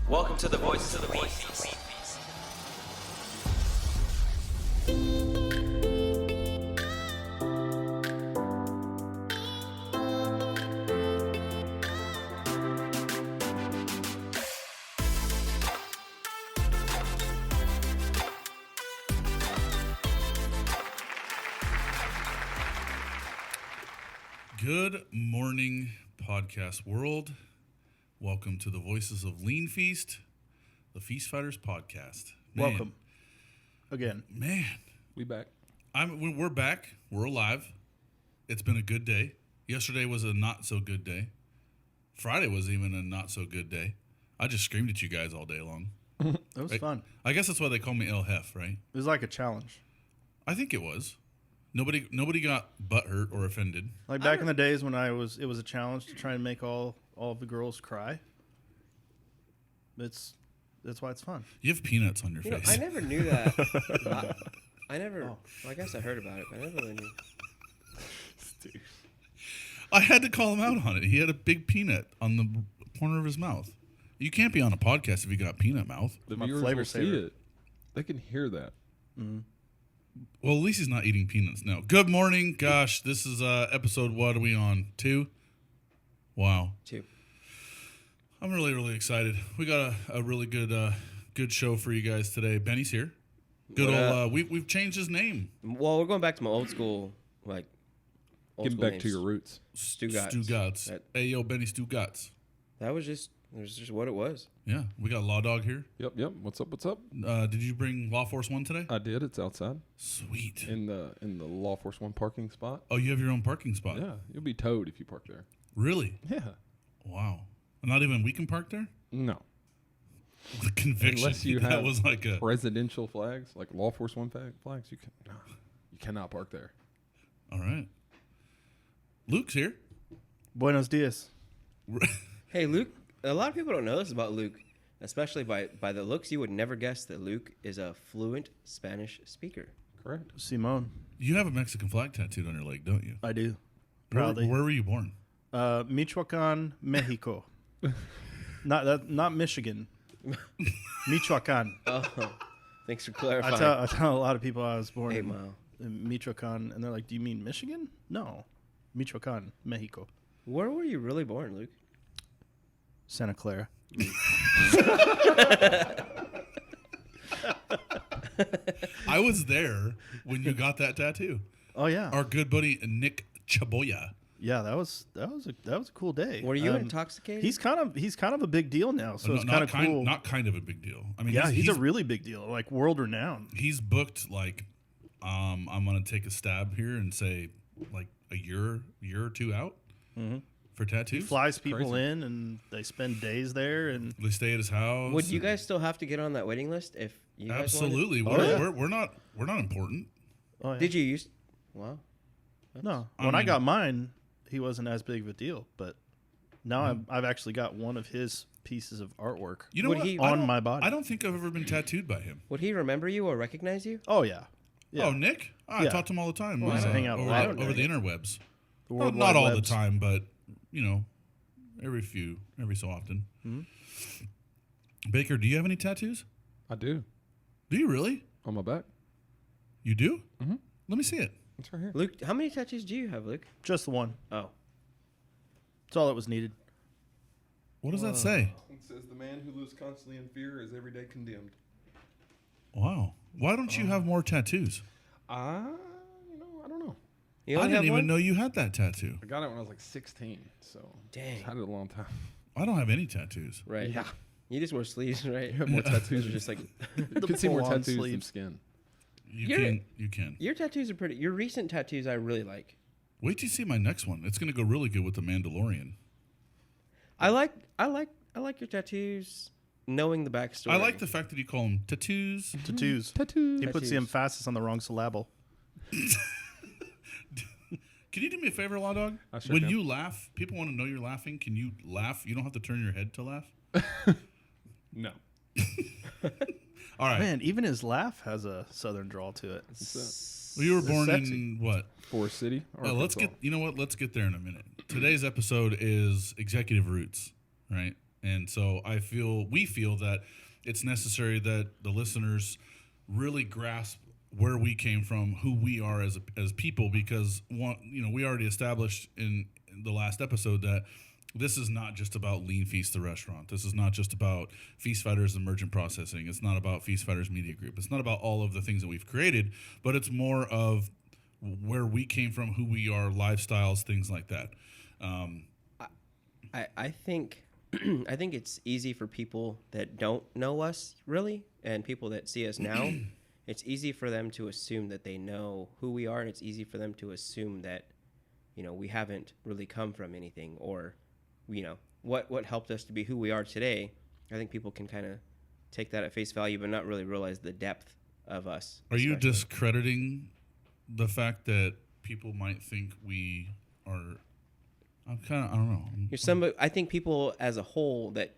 Welcome to the Voices of the LeanFeast. Good morning, podcast world. Welcome to the Voices of LeanFeast, the Feast Fighters podcast. Man, Welcome again. Man, We back. we're back. We're alive. It's been a good day. Yesterday was a not so good day. Friday was even a not so good day. I just screamed at you guys all day long. It was fun. I guess that's why they call me El Hef, right? It was like a challenge. I think it was. Nobody got butthurt or offended. Like back in the days when it was a challenge to try and make all of the girls cry. That's why it's fun. You have peanuts on your You know, face. I never knew that. I never. Well, I guess I heard about it, but I never really knew. I had to call him out on it. He had a big peanut on the corner of his mouth. You can't be on a podcast if you got peanut mouth. The My viewers flavor will see saver. it. They can hear that. Well, at least he's not eating peanuts now. Good morning. Gosh, this is episode, what are we on? 2? Wow. 2. I'm really, really excited. We got a really good show for you guys today. Benny's here. Good What old, we've changed his name. Well, we're going back to my old school, like old Getting school back names. to your roots. Stu Gotts. Stu Gotts. That- Hey, yo, Benny Stu Gotts. That was just what it was. Yeah, we got Law Dog here. Yep. What's up? Did you bring Law Force 1 today? I did. It's outside Sweet. in the Law Force 1 parking spot. Oh, you have your own parking spot? Yeah, you'll be towed if you park there. Really? Yeah. Wow. Not even we can park there? No. The conviction. Unless you that have was like a... presidential flags, like Law Force 1 flags, you cannot park there. All right. Luke's here. Buenos dias. Hey, Luke. A lot of people don't know this about Luke, especially by the looks. You would never guess that Luke is a fluent Spanish speaker. Correct. Simone. You have a Mexican flag tattooed on your leg, don't you? I do. Where, Proudly. where were you born? Michoacan, Mexico. not Michigan. Michoacan. Oh, thanks for I clarifying. tell a lot of people I was born 8 in Mile. Michoacan, and they're like, "Do you mean Michigan?" No, Michoacan, Mexico, Where were you really born, Luke? Santa Clara. I was there when you got that tattoo. Oh yeah, Our good buddy Nick Chaboya. yeah. That was a cool day. Were you intoxicated? He's kind of a big deal now, so No, it's kind of cool. Not kind of a big deal. I mean, Yeah, he's a really big deal, like world renowned. he's booked like I'm gonna take a stab here and say like a year or two out for He tattoos. flies people crazy. in, and they spend days there. And They stay at his house. Would you guys still have to get on that waiting list if you guys wanted? Absolutely. Oh, yeah. We're not important. oh, yeah. Did you use? Wow. No, I when I mean- got mine, he wasn't as big of a deal. But now I've actually got one of his pieces of artwork. You know Would what? he- I On don't- my body. I don't think I've ever been tattooed by him. Would he remember you or recognize you? Oh yeah, yeah. Oh, Nick? I Yeah. talk to him all the time. Well, I hang out a over, lot. over the interwebs. The Well, World not Wide all Webs. the time, but you know, every so often. Baker, do you have any tattoos? I do. Do you really? On my back. You do? Mhm. Let me see it. It's right here. Luke, how many tattoos do you have, Luke? Just the one. Oh, That's all that was needed. What does that say? It says the man who lives constantly in fear is every day condemned. Wow. Why don't you have more tattoos? I don't know. you I only didn't have even one? know you had that tattoo. I got it when I was like 16, so Dang. had it a long time. I don't have any tattoos. Right. Yeah. You just wear sleeves, right? You have more tattoos. Or just like You can see more full-on tattoos than sleeves. skin. You can. your tattoos are pretty. Your recent tattoos I really like. Wait till you see my next one. It's gonna go really good with the Mandalorian. I like your tattoos. Knowing the backstory. I like the fact that you call them tattoos. Tattoos. Tattoos. He puts the Tattoos. emphasis on the wrong syllable. Can you do me a favor, Law Dog? I sure when can. you laugh, people want to know you're laughing. Can you laugh? You don't have to turn your head to laugh. No. All right. Man, even his laugh has a southern drawl to it. Well, you were It's born sexy. in what? Forest City. Let's Arkansas. get. You know what? Let's get there in a minute. Today's episode is executive roots, right? And so we feel that it's necessary that the listeners really grasp where we came from, who we are as people, because we already established in the last episode that this is not just about LeanFeast, the restaurant. This is not just about Feast Fighters Emergent Processing. It's not about Feast Fighters Media Group. It's not about all of the things that we've created, but it's more of where we came from, who we are, lifestyles, things like that. I think I think it's easy for people that don't know us really, and people that see us now. It's easy for them to assume that they know who we are, and it's easy for them to assume that, we haven't really come from anything, or, what helped us to be who we are today. I think people can kind of take that at face value, but not really realize the depth of us. Are you discrediting the fact that people might think we are? I don't know. I think people as a whole that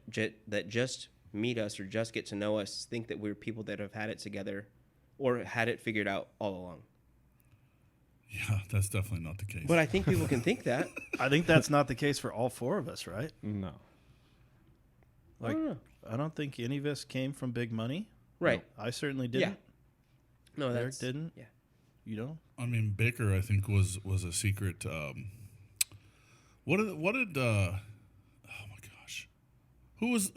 just meet us or just get to know us think that we're people that have had it together or had it figured out all along. Yeah, that's definitely not the case. But I think people can think that. I think that's not the case for all four of us, right? No. Like, I don't think any of us came from big money. Right. No, I certainly didn't. No, Eric didn't. Yeah. You know? I mean, Baker, I think was a secret. What did? Oh my gosh, who was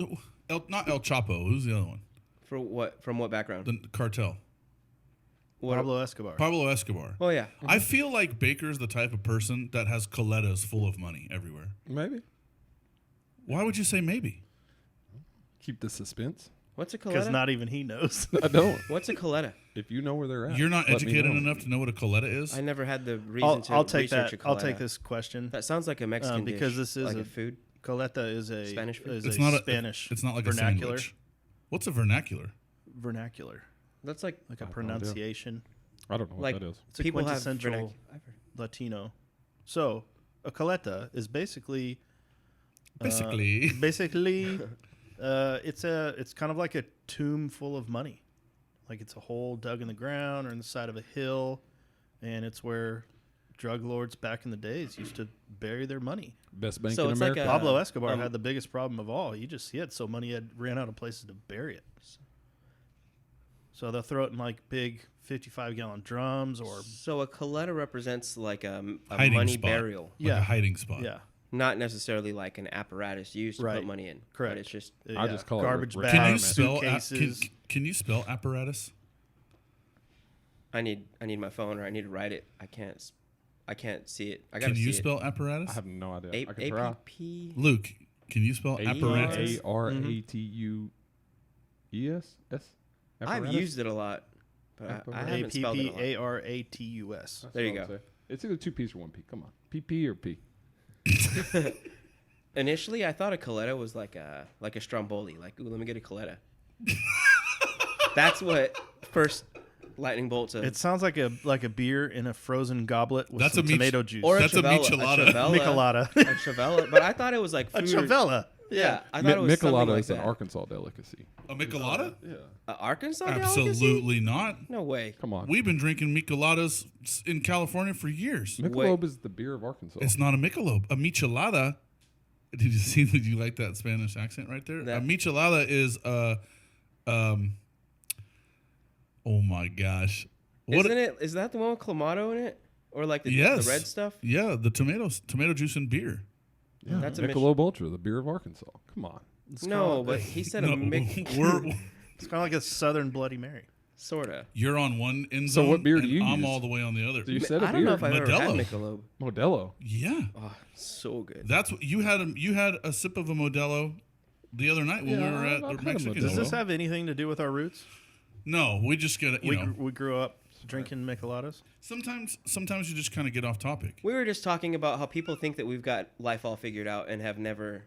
not El Chapo? Who's the other one? From what background? The cartel. Pablo Escobar. Pablo Escobar. Oh yeah. I feel like Baker's the type of person that has coletas full of money everywhere. Maybe. Why would you say maybe? Keep the suspense. What's a Because coletta? not even he knows. I don't. What's a coletta? If you know where they're at, You're not let me educated know. enough to know what a coleta is. I never had the reason to I'll take research that. a coletta. I'll take this question. That sounds like a Mexican because dish, this is like a- a food. Coleta is a Spanish food? is It's a not Spanish. It's not like vernacular. a sandwich. What's a vernacular? Vernacular, That's like like a I have no idea. pronunciation. I don't know what Like- that is. It's a people have quintessential Latino. So a coleta is basically Basically, it's kind of like a tomb full of money. Like it's a hole dug in the ground or in the side of a hill, and it's where drug lords back in the days used to bury their money. Best bank So in it's like America. a- Pablo Escobar had the biggest problem of all. He had so money he ran out of places to bury it. So they'll throw it in like big 55-gallon drums or So a coletta represents like a hiding money spot. burial, Like Yeah. a hiding spot. yeah, not necessarily like an apparatus used to Right. put money in. Correct. But it's just I just call it garbage re- bags, Can you Retirement. spell? suitcases. Can you spell apparatus? I need my phone or I need to write it. I can't see it. I gotta Can see you it. spell apparatus? I have no idea. I can try. APP. Luke, can you spell apparatus? ARATUES. I've used it a lot, but I haven't spelled it a lot. APPARATUS. There you go. It's either two P's or one P. Come on, PP or P. Initially, I thought a coletta was like a stromboli. Like, ooh, let me get a coletta. That's what first lightning bolts of. It sounds like a beer in a frozen goblet with That's some a mich- tomato juice. or That's a michelada. Michelada. A Chavella, but I thought it was like A food. Chavella. Yeah, I thought it was something Michelada like is an that. Arkansas delicacy. A michelada? Yeah. Arkansas delicacy? Absolutely not. No way. Come on. We've been drinking micheladas in California for years. Michelob is the beer of Arkansas. It's not a michelob. A michelada. Did you see? Did you like that Spanish accent right there? That- A michelada is oh my gosh. Isn't it? Is that the one with clamato in it, or like the Yes. red stuff? Yeah, the tomato juice and beer. yeah, That's a Michelob Ultra, the beer of Arkansas. Come on. No, but he said a mix. It's kind of like a Southern Bloody Mary. Sorta. You're on one end So zone. what beer do and you I'm use? all the way on the other. You said a I don't know beer. if I've ever had Modelo. Michelob. Modelo. Yeah, Oh, so good. that's what you had. You had a sip of a Modelo the other night when Yeah, we were at I've the had a Mexican. Modelo. Does this have anything to do with our roots? No, we just get We grew up drinking Micheladas. Sometimes you just kind of get off topic. We were just talking about how people think that we've got life all figured out and have never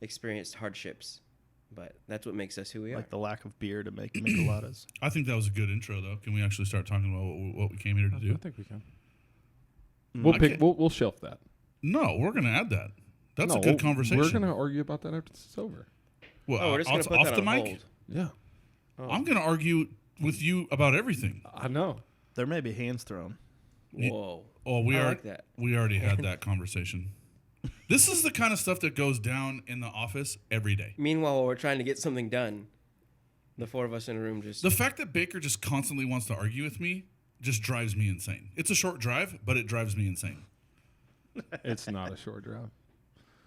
experienced hardships. But that's what makes us who we are. Like the lack of beer to make Micheladas. I think that was a good intro, though. Can we actually start talking about what we came here to I do? think we can. We'll I pick. can't- We'll shelf that. No, we're going to add that. That's No, a good conversation. We're gonna argue about that after it's over. Well, oh, we're just going to put off that the on mic. hold. Yeah, I'm going to argue with you about everything. I know. There may be hands thrown. Ye- Whoa. Oh, we I are. like that. We already had that conversation. This is the kind of stuff that goes down in the office every day. Meanwhile, while we're trying to get something done, the four of us in a room just... The fact that Baker just constantly wants to argue with me just drives me insane. It's a short drive, but it drives me insane. It's not a short drive.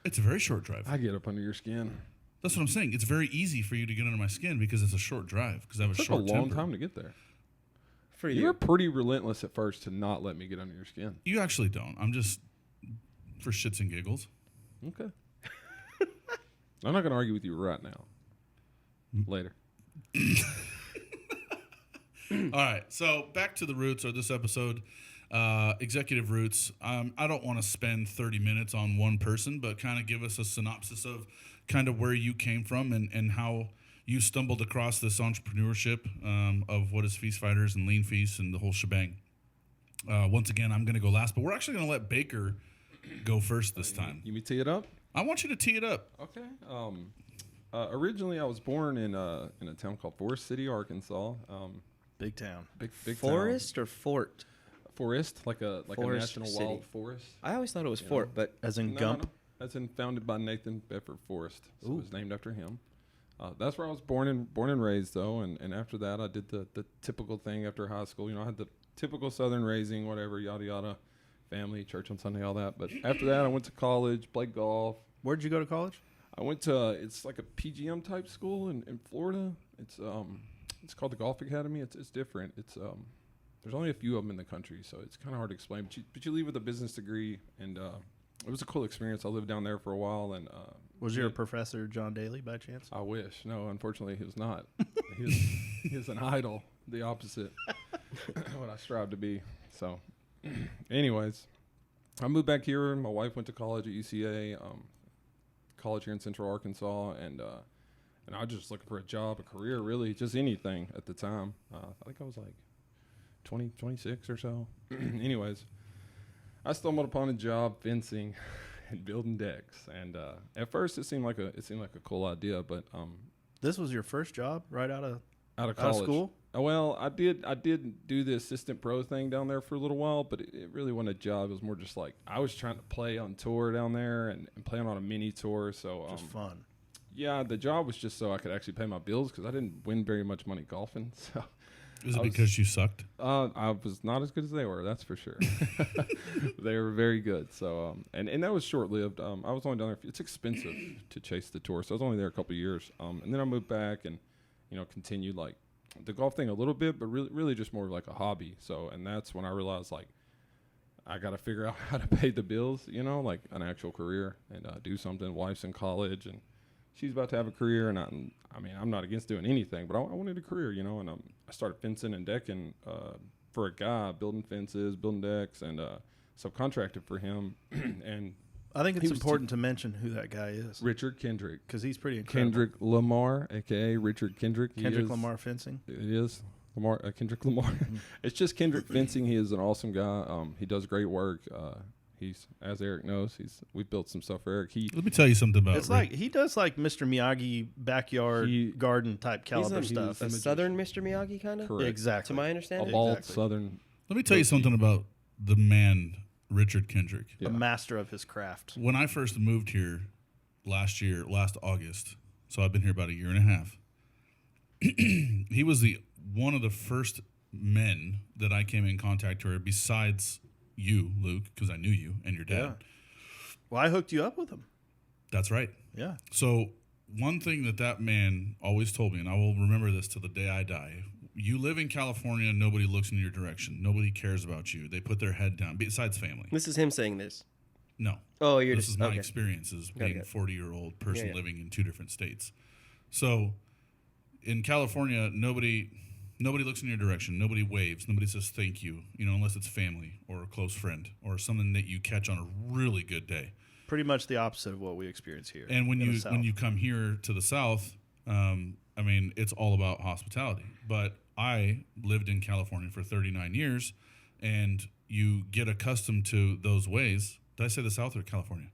It's a very short drive. I get up under your skin. That's what I'm saying. It's very easy for you to get under my skin because it's a short drive. Because I have a It took short a long temper. time to get there. For You you. were pretty relentless at first to not let me get under your skin. You actually don't. I'm just for shits and giggles. Okay. I'm not going to argue with you right now. Later. All right. So back to the roots of this episode. Executive roots. I don't want to spend 30 minutes on one person, but kind of give us a synopsis of kind of where you came from and how you stumbled across this entrepreneurship of what is Feast Fighters and LeanFeast and the whole shebang. Once again, I'm going to go last, but we're actually going to let Baker go first this time. You me tee it up? I want you to tee it up. Okay. Originally, I was born in a town called Forest City, Arkansas. Big town. Big Forest or fort? town. Forest, like a Forest national City. wild forest. I always thought it was fort, but As in No, Gump. no. That's founded by Nathan Bedford Forrest. So it was named after him. That's where I was born and raised, though. And after that, I did the typical thing after high school. You know, I had the typical Southern raising, whatever, yada, yada, family, church on Sunday, all that. But after that, I went to college, played golf. Where'd you go to college? I went to, it's like a PGM type school in Florida. It's called the Golf Academy. It's different. There's only a few of them in the country, so it's kind of hard to explain. But you leave with a business degree, and it was a cool experience. I lived down there for a while, and Was your professor John Daly by chance? I wish. No, unfortunately, he was not. he was an idol, the opposite what I strive to be. So, anyways, I moved back here. My wife went to college at UCA, college here in Central Arkansas, and I was just looking for a job, a career, really, just anything at the time. I think I was like 26 or so. Anyways, I stumbled upon a job fencing and building decks, and at first it seemed like a cool idea, but This was your first job right out of out of Out of college. school? Well, I did do the assistant pro thing down there for a little while, but it really wasn't a job. It was more just like I was trying to play on tour down there and playing on a mini tour. So just fun. yeah, the job was just so I could actually pay my bills because I didn't win very much money golfing. So Is it I was- because you sucked? I was not as good as they were, that's for sure. They were very good. So and that was short lived. I was only down there. It's expensive to chase the tour, so I was only there a couple of years. And then I moved back and continued like the golf thing a little bit, but really just more like a hobby. So and that's when I realized like I got to figure out how to pay the bills, like an actual career and do something. Wife's in college and she's about to have a career, and I'm not against doing anything, but I wanted a career, and I started fencing and decking for a guy, building fences, building decks, and subcontracted for him. And I think He it's was important to mention who that guy is Richard Kendrick. because he's pretty incredible. Kendrick Lamar, a.k.a. Richard Kendrick. He Kendrick is- Lamar Fencing. It is. Kendrick Lamar. It's just Kendrick Fencing. He is an awesome guy. He does great work. He's, as Eric knows, we built some stuff for Eric. Let me tell you something about It's like he does like Mr. Miyagi backyard garden type caliber he's stuff. a southern Mr. Miyagi kind of. Correct. Exactly. To my A understanding. bald Exactly. southern. Let me tell you something about the man, Richard Kendrick. Yeah. A master of his craft. When I first moved here last August, so I've been here about a year and a half, he was one of the first men that I came in contact with besides you, Luke, because I knew you and your dad. Yeah. Well, I hooked you up with him. That's right. Yeah. So one thing that man always told me, and I will remember this till the day I die, you live in California, nobody looks in your direction. Nobody cares about you. They put their head down, besides family. This is him saying this. No. Oh, you're This just is my okay. experience as being a Okay. 40-year-old person Yeah. living in two different states. So in California, nobody looks in your direction. Nobody waves. Nobody says thank you, unless it's family or a close friend or something that you catch on a really good day. Pretty much the opposite of what we experience here. And when in the you South. come here to the South, it's all about hospitality. But I lived in California for 39 years, and you get accustomed to those ways. Did I say the South or California?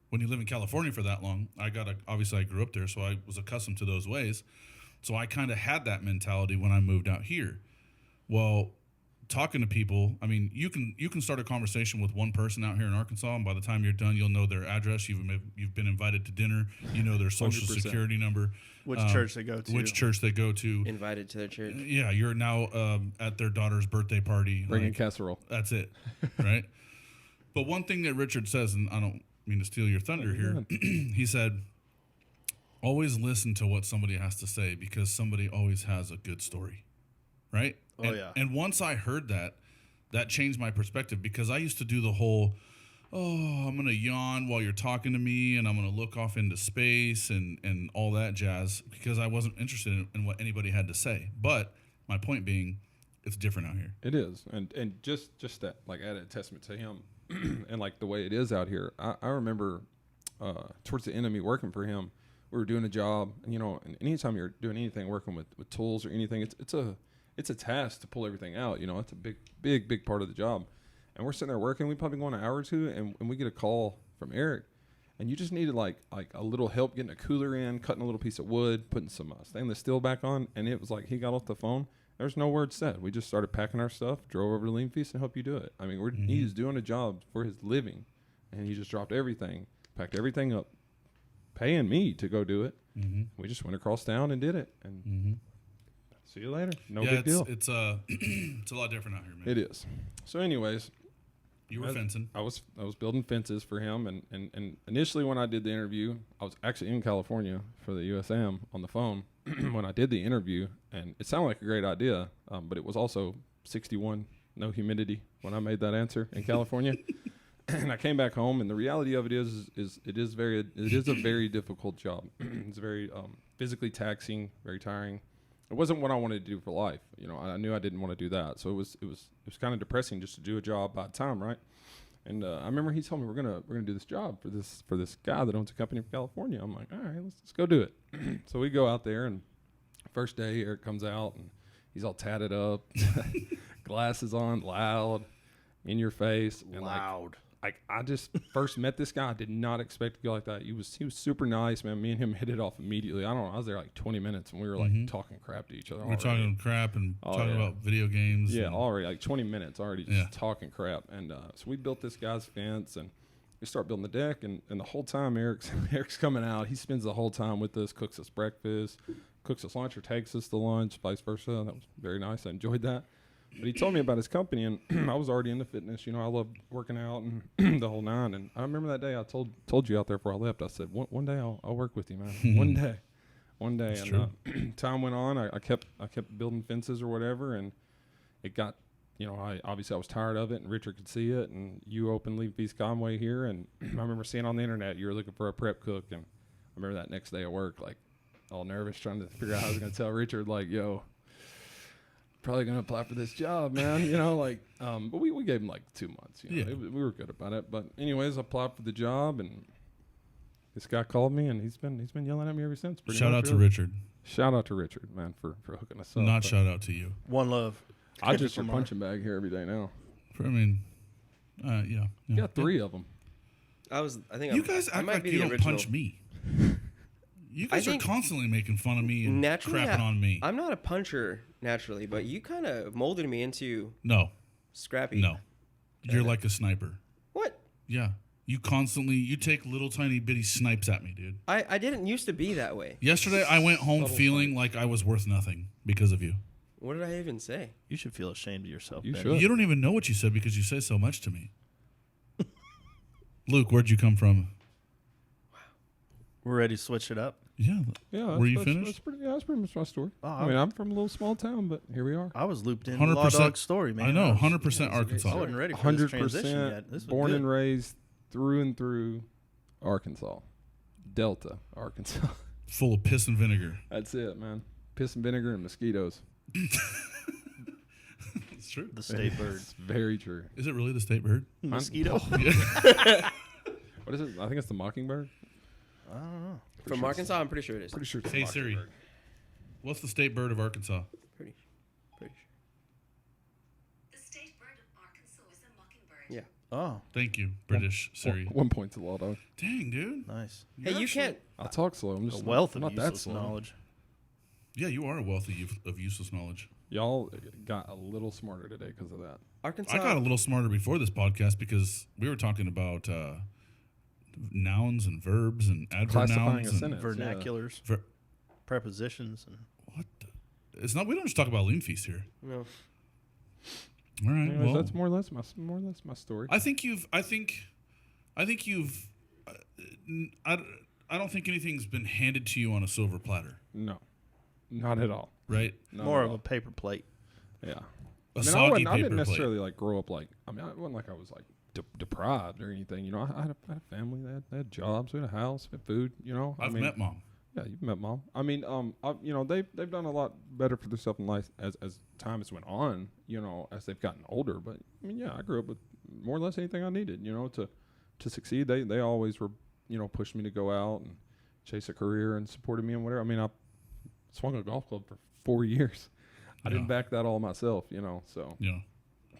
When you live in California for that long, obviously I grew up there, so I was accustomed to those ways. So I kind of had that mentality when I moved out here. Well, talking to people, I mean, you can start a conversation with one person out here in Arkansas, and by the time you're done, you'll know their address. You've been invited to dinner. You know their social 100%. security number, Which church they go to. which church they go to. Invited to their church. Yeah, you're now at their daughter's birthday party. Bringing casserole. That's it, right? But one thing that Richard says, and I don't mean to steal your thunder here, he said, always listen to what somebody has to say because somebody always has a good story, right? Oh, yeah. And once I heard that changed my perspective because I used to do the whole, I'm going to yawn while you're talking to me and I'm going to look off into space and all that jazz because I wasn't interested in what anybody had to say. But my point being, it's different out here. It is, and just that, like, added a testament to him, and like the way it is out here. I remember towards the end of me working for him, we were doing a job, and and anytime you're doing anything, working with tools or anything, it's a task to pull everything out. It's a big part of the job, and we're sitting there working. We probably go on an hour or two, and we get a call from Eric, and you just needed like a little help getting a cooler in, cutting a little piece of wood, putting some stainless steel back on, and it was like he got off the phone. There's no word said. We just started packing our stuff, drove over to LeanFeast and helped you do it. I mean, he's doing a job for his living, and he just dropped everything, packed everything up, paying me to go do it. Mm-hmm. We just went across town and did it. And see you later. No big deal. It's it's a lot different out here, man. It is. So, anyways, you were fencing. I was building fences for him, and initially when I did the interview, I was actually in California for the USM on the phone when I did the interview, and it sounded like a great idea, but it was also 61, no humidity when I made that answer in California. And I came back home, and the reality of it is it is a very difficult job. It's very physically taxing, very tiring. It wasn't what I wanted to do for life. I knew I didn't want to do that. So it was kind of depressing just to do a job by time, right? And I remember he told me we're gonna do this job for this guy that owns a company from California. I'm like, all right, let's go do it. So we go out there, and first day Eric comes out, and he's all tatted up, glasses on, loud, in your face, and Loud. Like I just first met this guy. I did not expect to go like that. He was super nice, man. Me and him hit it off immediately. I don't know. I was there like 20 minutes, and we were like talking crap to each other. We were talking crap and talking about video games. Yeah, already like 20 minutes already just talking crap. And so we built this guy's fence, and we start building the deck. And the whole time Eric's coming out. He spends the whole time with us, cooks us breakfast, cooks us lunch, or takes us to lunch, vice versa. That was very nice. I enjoyed that. But he told me about his company, and I was already into fitness. I love working out and the whole nine. And I remember that day I told you out there before I left, I said, one day I'll work with you, man. One day. That's And time went on. I kept building fences or whatever, and it got, I was tired of it, and Richard could see it. And you opened LeanFeast Conway here, and I remember seeing on the internet you were looking for a prep cook, and I remember that next day at work, like all nervous, trying to figure out how I was going to tell Richard, like, yo, probably gonna apply for this job, man. But we gave him like 2 months. We were good about it. But anyways, I applied for the job, and this guy called me, and he's been yelling at me ever since. Shout out to Richard. Shout out to Richard, man, for hooking us up. Not shout out to you. One love. I just your punching bag here every day now. Yeah. You got 3 of them. You guys act like you don't punch me. You guys are constantly making fun of me and crapping on me. I'm not a puncher naturally, but you kind of molded me into scrappy. No. You're like a sniper. What? Yeah. You take little tiny bitty snipes at me, dude. I didn't used to be that way. Yesterday, I went home feeling like I was worth nothing because of you. What did I even say? You should feel ashamed of yourself. You Ben. should. You don't even know what you said because you say so much to me. Luke, where'd you come from? We're ready to switch it up. Yeah. Yeah. Were you finished? That's pretty much my story. Oh, I'm from a little small town, but here we are. I was looped in the Law Dog story, man. I know, 100% Arkansas. I wasn't ready for this transition yet. This was born good. and raised through and through Arkansas. Delta, Arkansas. Full of piss and vinegar. That's it, man. Piss and vinegar and mosquitoes. It's true. The state bird. It's very true. Is it really the state bird? Mosquito? What is it? I think it's the mockingbird. I don't know. From Arkansas, I'm pretty sure it is. Pretty sure it's Hey, the Siri. mockingbird. What's the state bird of Arkansas? Pretty sure. The state bird of Arkansas is a mockingbird. Yeah. Oh, Thank you, British Siri. 1 point to Law Dog. Dang, dude. nice. Hey, you can't. I talk slow. I'm A just wealth I'm of not that useless slow. knowledge. Yeah, you are a wealth of useless knowledge. Y'all got a little smarter today because of that. Arkansas. I got a little smarter before this podcast because we were talking about nouns and verbs and adverb Classifying nouns a and sentence. Vernaculars, ver- prepositions, and what? It's not. We don't just talk about LeanFeast here. No. All right. Anyways, well, that's more or less my story. I think you've. I don't think anything's been handed to you on a silver platter, No, not at all. right? Not more at of all. a paper plate. Yeah. A I soggy didn't paper plate. necessarily like grow up like. I mean, I wasn't like I was like deprived or anything. You know, I had a family. They had jobs. We had a house. We had food. You know, I've met mom. Yeah, you've met mom. I mean, you know, they've done a lot better for themselves in life as time has went on. You know, as they've gotten older. But I mean, yeah, I grew up with more or less anything I needed. You know, to succeed. They always were, you know, pushed me to go out and chase a career and supported me and whatever. I mean, I swung a golf club for 4 years. I didn't back that all myself. You know, so Yeah.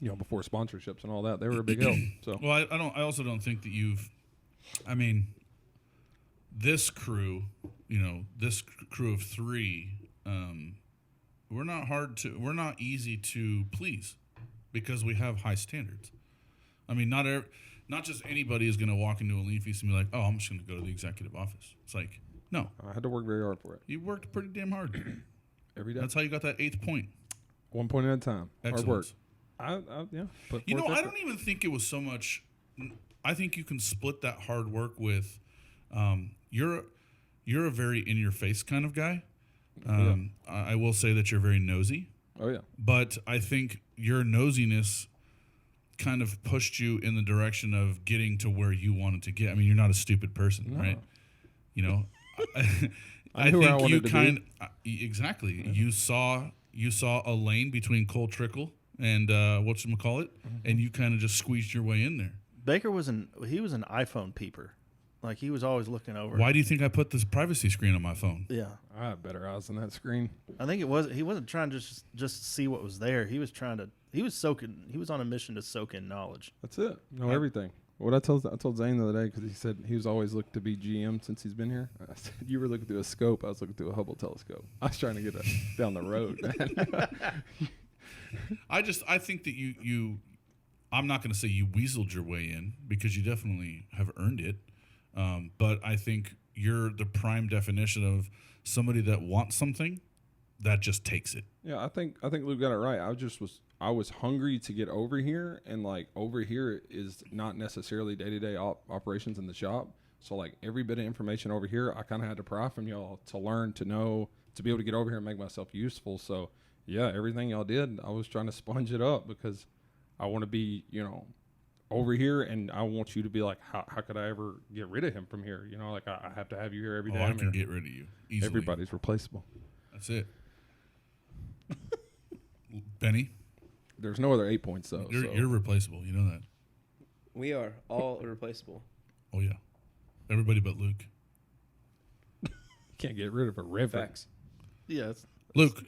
you know, before sponsorships and all that, they were a big help. So Well, I don't. I also don't think that you've. I mean, this crew, you know, this crew of three, we're not easy to please because we have high standards. I mean, not just anybody is going to walk into a LeanFeast and be like, "Oh, I'm just going to go to the executive office." It's like, no, I had to work very hard for it you worked pretty damn hard. every day. That's how you got that 8th point. 1 point at a time. Hard work. Excellence. Yeah. Put You know, forth I effort. don't even think it was so much. I think you can split that hard work with. You're a very in your face kind of guy. I will say that you're very nosy, Oh yeah. but I think your nosiness kind of pushed you in the direction of getting to where you wanted to get. I mean, you're not a stupid person, No. right? You know, I knew where I think you wanted to be. exactly. Mm-hmm. You saw a lane between Cole Trickle and whatchamacallit, and you kind of just squeezed your way in there. Baker was an iPhone peeper. Like, he was always looking over. Why do you think I put this privacy screen on my phone? Yeah. I have better eyes than that screen. I think he wasn't trying to just see what was there. He was he was on a mission to soak in knowledge. That's it. Know everything. What I told Zane the other day, because he said he was always looked to be GM since he's been here. I said, you were looking through a scope. I was looking through a Hubble telescope. I was trying to get down the road, man. I think that you I'm not going to say you weaseled your way in because you definitely have earned it. But I think you're the prime definition of somebody that wants something that just takes it. Yeah, I think Luke got it right. I was hungry to get over here, and like over here is not necessarily day-to-day operations in the shop. So like every bit of information over here, I kind of had to pry from y'all to learn, to know, to be able to get over here and make myself useful. So yeah, everything y'all did, I was trying to sponge it up because I want to be, you know, over here, and I want you to be like, how could I ever get rid of him from here? You know, like I have to have you here every day. I I'm can here. get rid of you easily. Everybody's replaceable. That's it. Benny, There's no other 8 points though. so. you're replaceable. You know that. We are all irreplaceable. Oh yeah, everybody but Luke. You can't get rid of a river. Facts. Yeah. Luke,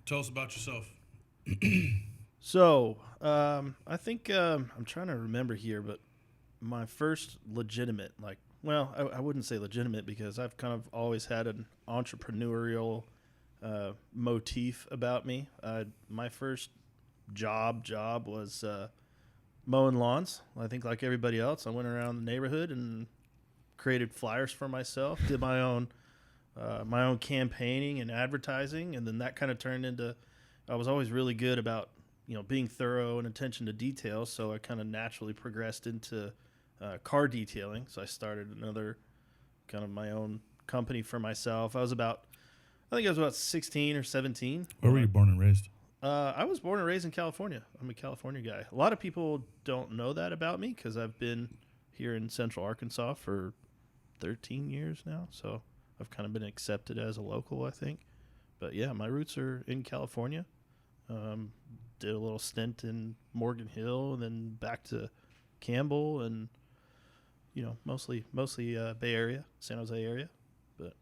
tell us about yourself. So, I think I'm trying to remember here, but my first legitimate, I wouldn't say legitimate because I've kind of always had an entrepreneurial motif about me. My first job was mowing lawns. I think like everybody else, I went around the neighborhood and created flyers for myself, did my own campaigning and advertising, and then that kind of turned into. I was always really good about being thorough and attention to detail, so I kind of naturally progressed into car detailing. So I started another kind of my own company for myself. I think I was about 16 or 17. Where were you born and raised? I was born and raised in California. I'm a California guy. A lot of people don't know that about me because I've been here in Central Arkansas for 13 years now. So I've kind of been accepted as a local, I think. But yeah, my roots are in California. Did a little stint in Morgan Hill and then back to Campbell and, mostly Bay Area, San Jose area. But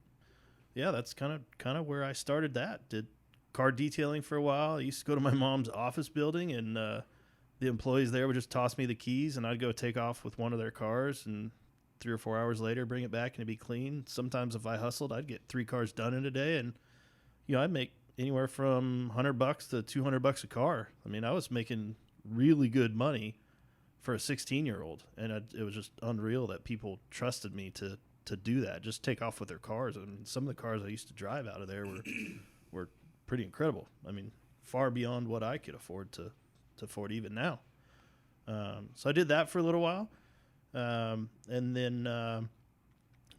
yeah, that's kind of where I started that. Did car detailing for a while. I used to go to my mom's office building and the employees there would just toss me the keys and I'd go take off with one of their cars and 3 or 4 hours later bring it back and it'd be clean. Sometimes if I hustled, I'd get 3 cars done in a day and I'd make anywhere from $100 to $200 a car. I mean, I was making really good money for a 16-year-old, and it was just unreal that people trusted me to do that, just take off with their cars. I mean, some of the cars I used to drive out of there were pretty incredible. I mean, far beyond what I could afford to afford even now. So I did that for a little while, and then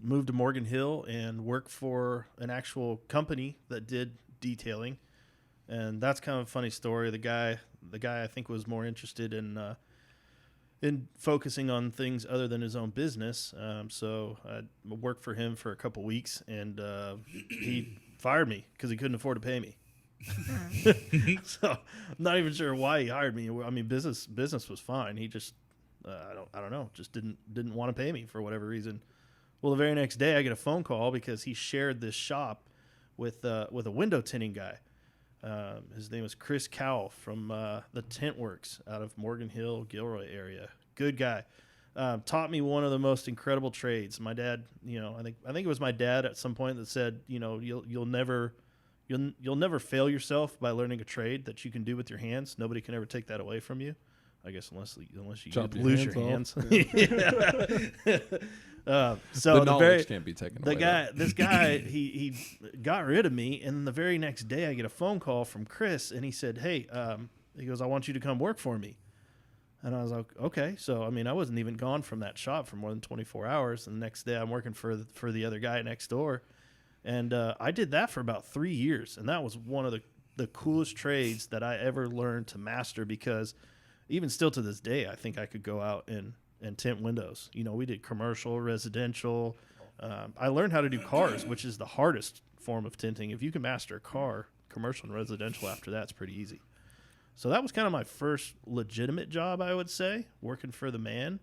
moved to Morgan Hill and worked for an actual company that did detailing. And that's kind of a funny story. The guy I think was more interested in focusing on things other than his own business. So I worked for him for a couple weeks, and he fired me because he couldn't afford to pay me. So I'm not even sure why he hired me. I mean, business was fine. He just I don't know, just didn't want to pay me for whatever reason. Well, the very next day I get a phone call because he shared this shop with a window tinting guy. His name is Chris Cowell from the Tint Works out of Morgan Hill, Gilroy area. Good guy. Taught me one of the most incredible trades. My dad, I think it was my dad at some point that said, you'll never fail yourself by learning a trade that you can do with your hands. Nobody can ever take that away from you. I guess unless you lose your hands. So the knowledge can't be taken away. This guy, he got rid of me, and the very next day I get a phone call from Chris, and he said, "Hey," he goes, "I want you to come work for me." And I was like, "Okay." So I mean, I wasn't even gone from that shop for more than 24 hours. And the next day I'm working for the other guy next door, and I did that for about 3 years, and that was one of the coolest trades that I ever learned to master, because even still to this day, I think I could go out and tint windows. We did commercial, residential. I learned how to do cars, which is the hardest form of tinting. If you can master a car, commercial and residential after that's pretty easy. So that was kind of my first legitimate job, I would say, working for the man.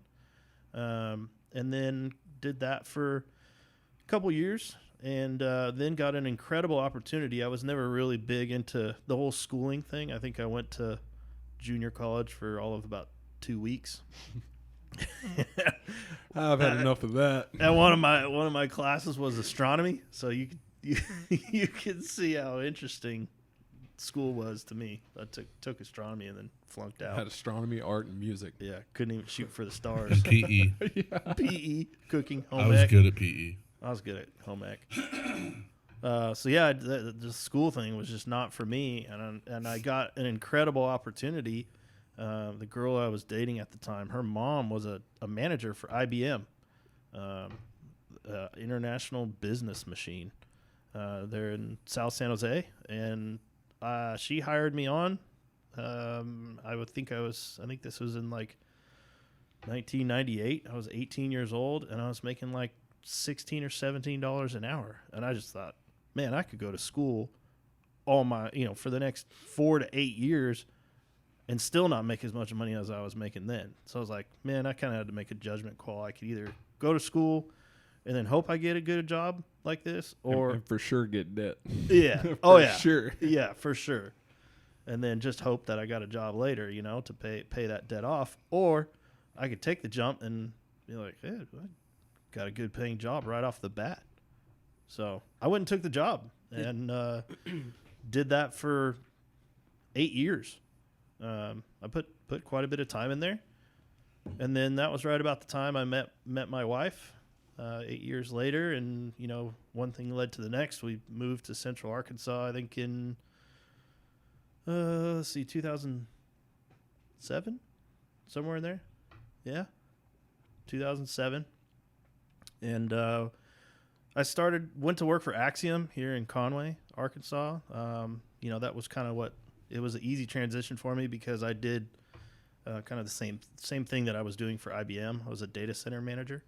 And then did that for a couple years, and then got an incredible opportunity. I was never really big into the whole schooling thing. I think I went to junior college for all of about 2 weeks. I've had enough of that. And one of my classes was astronomy, so you can see how interesting school was to me. I took astronomy and then flunked out. Had astronomy, art, and music. Yeah, couldn't even shoot for the And stars. PE. PE, cooking, home I was ec. good at PE. I was good at home ec. So yeah, the school thing was just not for me, and I got an incredible opportunity. The girl I was dating at the time, her mom was a manager for IBM, International Business Machine. They're in South San Jose, and she hired me on. I think this was in like 1998. I was 18 years old, and I was making like $16 or $17 an hour, and I just thought, man, I could go to school for the next 4 to 8 years and still not make as much money as I was making then. So I was like, man, I kind of had to make a judgment call. I could either go to school and then hope I get a good job like this, or and for sure get debt. yeah, For sure. yeah, for sure, and then just hope that I got a job later, to pay that debt off, or I could take the jump and be like, hey, I got a good paying job right off the bat. So I went and took the job and did that for 8 years. I put quite a bit of time in there, and then that was right about the time I met my wife. 8 years later, and one thing led to the next. We moved to Central Arkansas, I think in 2007, somewhere in there. Yeah, 2007, and I went to work for Axiom here in Conway, Arkansas. That was kind of it was an easy transition for me, because I did kind of the same thing that I was doing for IBM. I was a data center manager,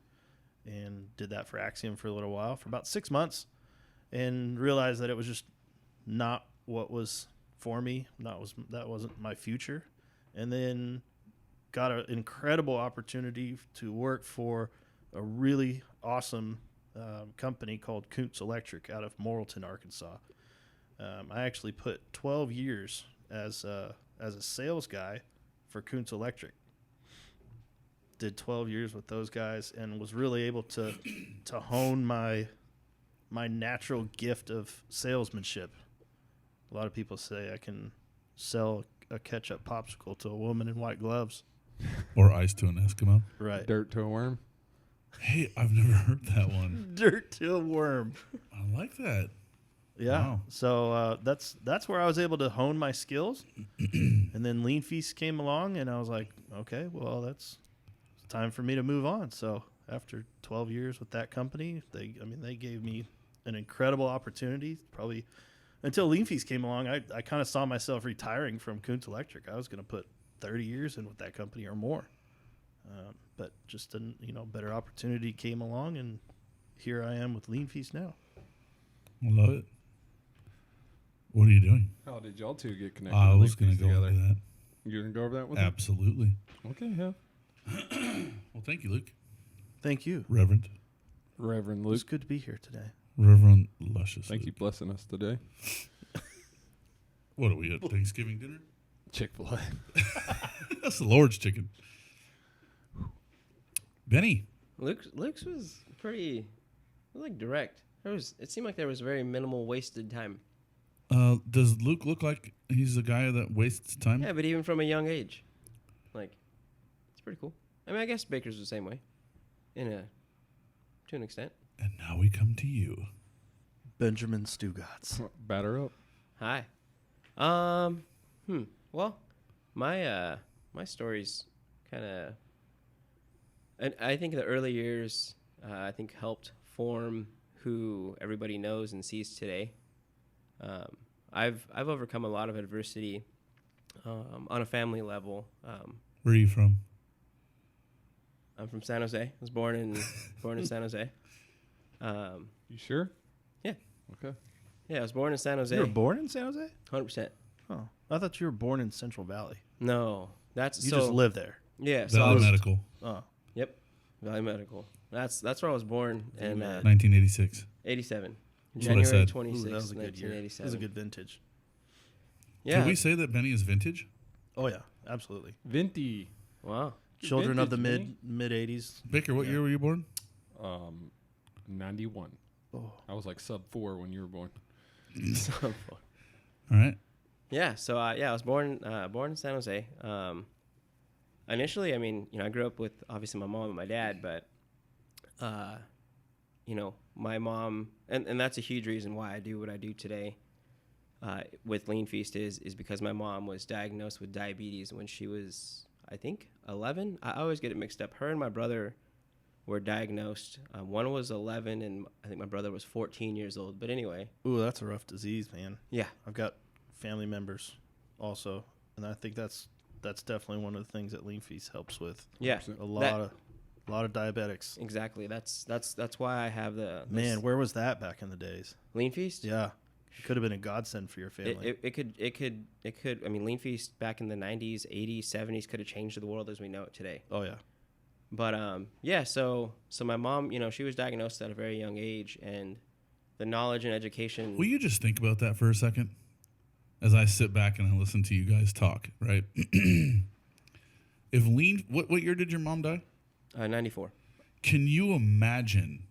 and did that for Axiom for a little while, for about 6 months, and realized that it was just not what was for me. That wasn't my future. And then got an incredible opportunity to work for a really awesome company called Kuntz Electric out of Morrilton, Arkansas. I actually put 12 years as a sales guy for Kuntz Electric. Did 12 years with those guys, and was really able to hone my natural gift of salesmanship. A lot of people say I can sell a ketchup popsicle to a woman in white gloves. Or ice to an Eskimo. Right. Dirt to a worm. Hey, I've never heard that one. Dirt to a worm. I like that. Yeah. Wow. So that's where I was able to hone my skills. And then LeanFeast came along, and I was like, okay, well, it's time for me to move on. So after 12 years with that company, they gave me an incredible opportunity. Probably until LeanFeast came along, I kind of saw myself retiring from Kuntz Electric. I was going to put 30 years in with that company or more. But just a better opportunity came along, and here I am with LeanFeast now. I love it. What are you doing? How did y'all two get connected? I to was going LeanFeast to go together? into that. You're gonna go over that with me? Absolutely. Okay, yeah. Well, thank you, Luke. Thank you. Reverend. Reverend It's Luke, good to be here today. Reverend Luscious thank you Luke. blessing us today. What are we at Thanksgiving dinner? Chick-fil-A. That's the Lord's chicken. Benny. Luke's was pretty, like, direct. It seemed like there was very minimal wasted time. Does Luke look like he's a guy that wastes time? Yeah, but even from a young age, like, it's pretty cool. I mean, I guess Baker's the same way, to an extent. And now we come to you. Benjamin Stugatz. Batter up. Hi. Well, my story's kind of, and I think the early years, I think helped form who everybody knows and sees today. I've overcome a lot of adversity on a family level. Where are you from? I'm from San Jose. I was born in San Jose. You sure? Yeah. Okay. Yeah, I was born in San Jose. You were born in San Jose? 100%. Oh, I thought you were born in Central Valley. No, that's You so, just live there. Yeah, so I Valley was, Medical, Oh, Yep, Valley Medical. That's where I was born in 1986. 87, That's what I January said. 26, ooh, that was a good year. That 1987. was a good vintage. Yeah. Can we say that Benny is vintage? Oh yeah, absolutely. Venti. Wow. Children of the Vintage, mid 80s. Baker, what year were you born? 91. Oh, I was like sub 4 when you were born. All right. Yeah. So I was born in San Jose. Initially, I mean, I grew up with obviously my mom and my dad, but my mom, and that's a huge reason why I do what I do today with LeanFeast is because my mom was diagnosed with diabetes when she was, I think, 11. I always get it mixed up. Her and my brother were diagnosed. One was 11, and I think my brother was 14 years old. But anyway. ooh, that's a rough disease, man. Yeah. I've got family members also, and I think that's definitely one of the things that LeanFeast helps with. Yeah. A lot of diabetics. Exactly. That's why I have the Man, where was that back in the days? LeanFeast. Yeah, it could have been a godsend for your family. It could. I mean, LeanFeast back in the 90s, 80s, 70s could have changed the world as we know it today. Oh yeah. But yeah. So my mom, she was diagnosed at a very young age, and the knowledge and education. Will you just think about that for a second? As I sit back and I listen to you guys talk, right? What year did your mom die? 94. Can you imagine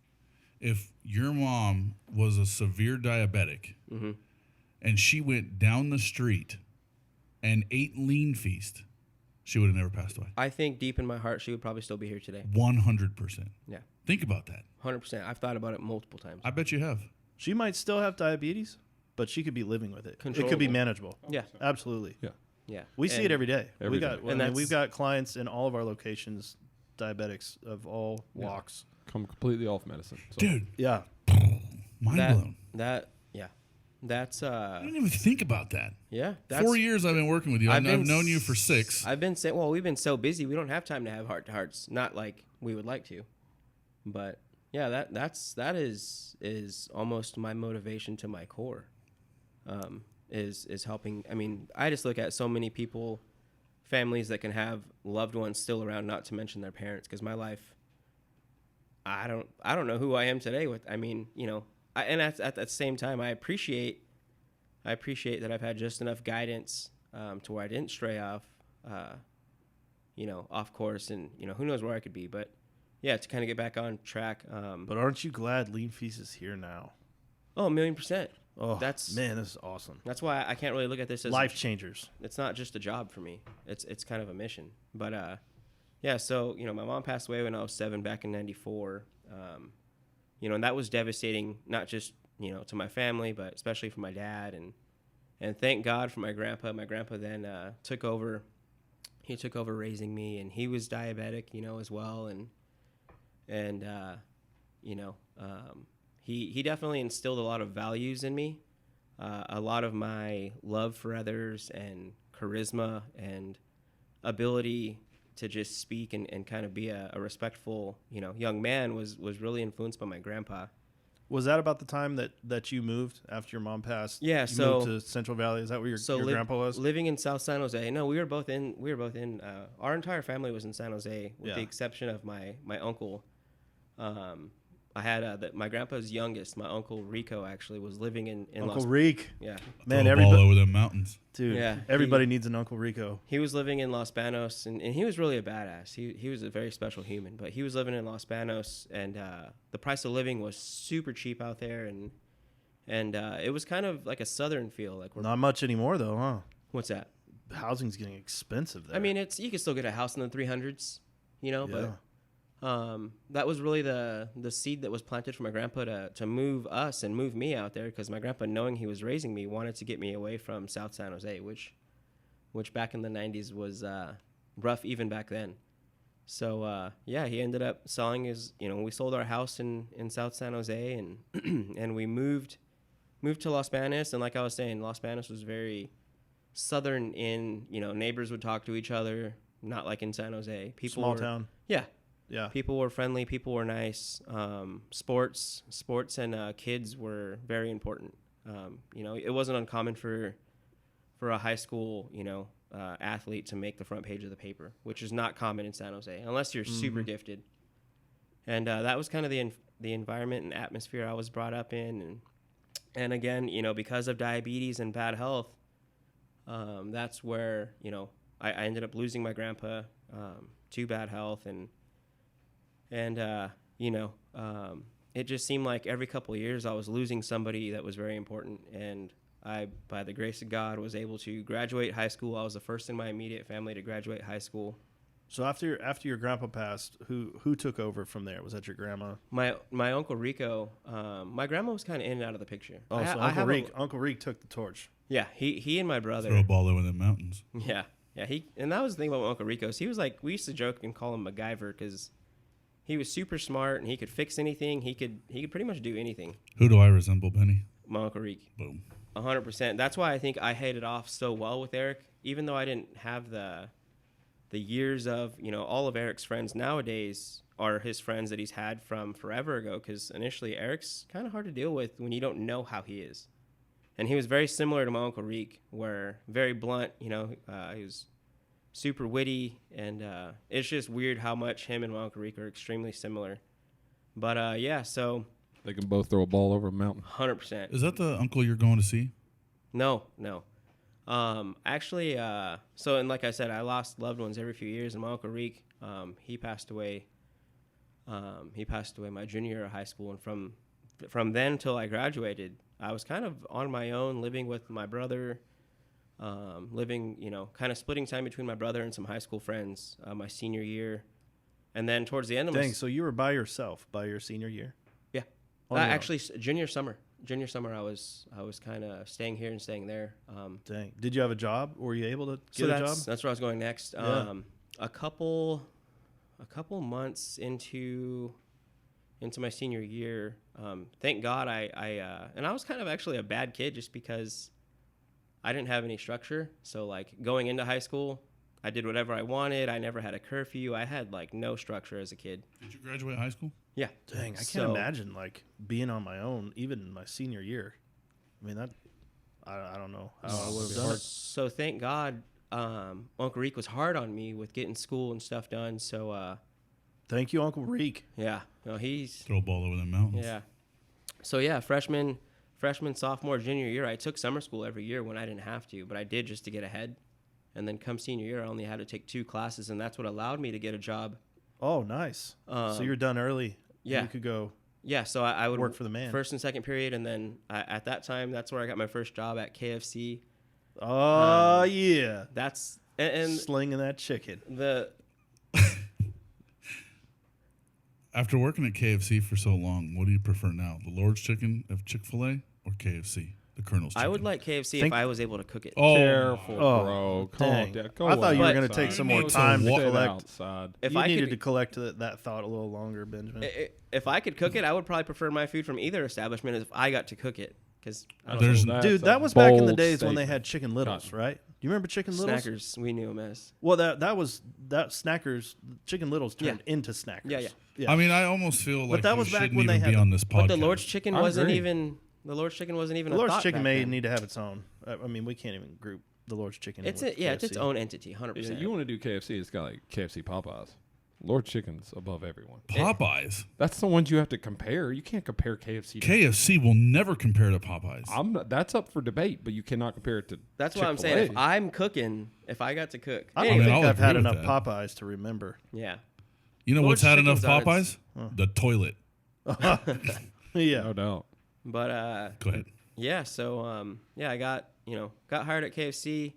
if your mom was a severe diabetic Mm-hmm. and she went down the street and ate LeanFeast, she would have never passed away. I think deep in my heart, she would probably still be here today. 100%. Yeah. Think about that. 100%. I've thought about it multiple times. I bet you have. She might still have diabetes, but she could be living with it. It could be Controllable. manageable. Yeah. Absolutely. Yeah. Yeah. We see it every day. Every day. We've got clients in all of our locations, diabetics of all walks. Come completely off medicine. So. Dude, Yeah. mind That, blown. yeah. That's, I didn't even think about that. yeah. That's, 4 years I've been working with you. I've known you for 6. I've been saying, well, we've been so busy, we don't have time to have heart to hearts. Not like we would like to, but yeah, that is almost my motivation to my core, is helping. I mean, I just look at so many people, families that can have loved ones still around, not to mention their parents, because my life, I don't know who I am today with, I mean, and at the same time, I appreciate that I've had just enough guidance to where I didn't stray off course, and who knows where I could be, but yeah, to kind of get back on track. But aren't you glad LeanFeast is here now? Oh, 1,000,000%. Oh, That's- man, this is awesome. That's why I can't really look at this as Life changers. it's not just a job for me. It's kind of a mission. But yeah, so my mom passed away when I was 7 back in '94. And that was devastating, not just to my family, but especially for my dad. And thank God for my grandpa. My grandpa then took over. He took over raising me, and he was diabetic, as well. And he definitely instilled a lot of values in me. A lot of my love for others and charisma and ability to just speak and kind of be a respectful, young man was really influenced by my grandpa. Was that about the time that you moved after your mom passed? Yeah, you so- moved to Central Valley. Is that where your grandpa was? Living in South San Jose. No, we were both in. Our entire family was in San Jose, with the Yeah. exception of my uncle. I had my grandpa's youngest. My uncle Rico actually was living in Uncle Las. Reek. Yeah, Man, Throw a ball everybody, over the mountains. dude. Yeah, Everybody needs an Uncle Rico. he was living in Los Banos, and he was really a badass. He was a very special human, but he was living in Los Banos, and the price of living was super cheap out there, and it was kind of like a southern feel. Like Not much anymore, though, huh? what's that? Housing's getting expensive there. I mean, you can still get a house in the 300s, but that was really the seed that was planted for my grandpa to move us and move me out there, because my grandpa, knowing he was raising me, wanted to get me away from South San Jose, which back in the 90s was rough even back then. So he ended up selling his. We sold our house in South San Jose, and and we moved to Los Banos, and like I was saying, Los Banos was very southern. Neighbors would talk to each other, not like in San Jose. Small town. Yeah. Yeah. People were friendly. People were nice. Sports and kids were very important. It wasn't uncommon for a high school, athlete to make the front page of the paper, which is not common in San Jose unless you're super gifted. And that was kind of the environment and atmosphere I was brought up in. And again, because of diabetes and bad health, that's where I ended up losing my grandpa to bad health, and it just seemed like every couple of years I was losing somebody that was very important. And I, by the grace of God, was able to graduate high school. I was the first in my immediate family to graduate high school. So after your grandpa passed, who took over from there? Was that your grandma? My uncle Rico, my grandma was kind of in and out of the picture. Oh, so Uncle Reek took the torch. Yeah, he and my brother. Throw a ball over the mountains. Yeah, and that was the thing about my Uncle Rico. He was like, we used to joke and call him MacGyver, because he was super smart and he could fix anything. He could pretty much do anything. Who do I resemble, Benny? My Uncle Reek. Boom. 100%. That's why I think I hit it off so well with Eric, even though I didn't have the years of, all of Eric's friends nowadays are his friends that he's had from forever ago, because initially Eric's kind of hard to deal with when you don't know how he is. And he was very similar to my Uncle Reek, where very blunt, he was super witty, and it's just weird how much him and my Uncle Reek are extremely similar. But so They can both throw a ball over a mountain. 100%. Is that the uncle you're going to see? No. Actually, and like I said, I lost loved ones every few years, and my Uncle Reek, he passed away. He passed away my junior year of high school, and from then till I graduated, I was kind of on my own, living with my brother, kind of splitting time between my brother and some high school friends my senior year. And then towards the end of So you were by yourself by your senior year? Yeah. On your own? Actually, junior summer, I was kind of staying here and staying there. Dang. Did you have a job? Were you able to get a job? That's where I was going next. Yeah. A couple months into my senior year, thank God and I was kind of actually a bad kid just because I didn't have any structure. So like going into high school, I did whatever I wanted. I never had a curfew. I had like no structure as a kid. Did you graduate high school? Yeah. Dang, I can't imagine like being on my own, even in my senior year. I mean, I don't know how I would have done it. So thank God, Uncle Reek was hard on me with getting school and stuff done. So Thank you, Uncle Reek. yeah, no, he's Throw a ball over the mountains. yeah. So yeah, freshman, sophomore, junior year, I took summer school every year when I didn't have to, but I did just to get ahead. And then come senior year, I only had to take 2 classes, and that's what allowed me to get a job. Oh, nice. So you're done early. yeah. You could go. Yeah, so I would Work for the man. first and second period, and then at that time, that's where I got my first job at KFC. Oh yeah, That's and slinging that chicken. the After working at KFC for so long, what do you prefer now? The Lord's Chicken of Chick-fil-A or KFC, the Colonel's Chicken? I would like KFC Think- if I was able to cook it. Oh, Careful, Oh, bro. dang. Calm down. Go I thought you were But- going to take some more So time to what- collect. outside. If you I needed could, to collect that thought a little longer, Benjamin. if I could cook it, I would probably prefer my food from either establishment if I got to cook it. Because There's- Dude, that was back in the days when they had Chicken Littles, right? You remember Chicken Littles? Snackers, we knew them as. Well, that was Snackers. Chicken Littles turned into Snackers. Yeah. I mean, I almost feel like that you was back shouldn't when they even be had on this podcast. But the Lord's Chicken I wasn't agree. even. The Lord's Chicken wasn't even. The a Lord's thought Chicken back may then. need to have its own. I mean, we can't even group the Lord's Chicken. It's with it's its KFC. own entity, 100%. Yeah, you want to do KFC? It's got like KFC Popeyes. Lord Chicken's above everyone. Popeyes. That's the ones you have to compare. You can't compare KFC. To KFC will never compare to Popeyes. I'm not, that's up for debate, but you cannot compare it to. That's what I'm saying. Chick-fil-A. If I'm cooking, if I got to cook, I don't mean, think I'll I've had agree with enough that. Popeyes to remember. yeah. You know Lord's what's had enough Chicken's on Popeyes? its- The toilet. Yeah. No doubt. But Go ahead. yeah. So I got hired at KFC.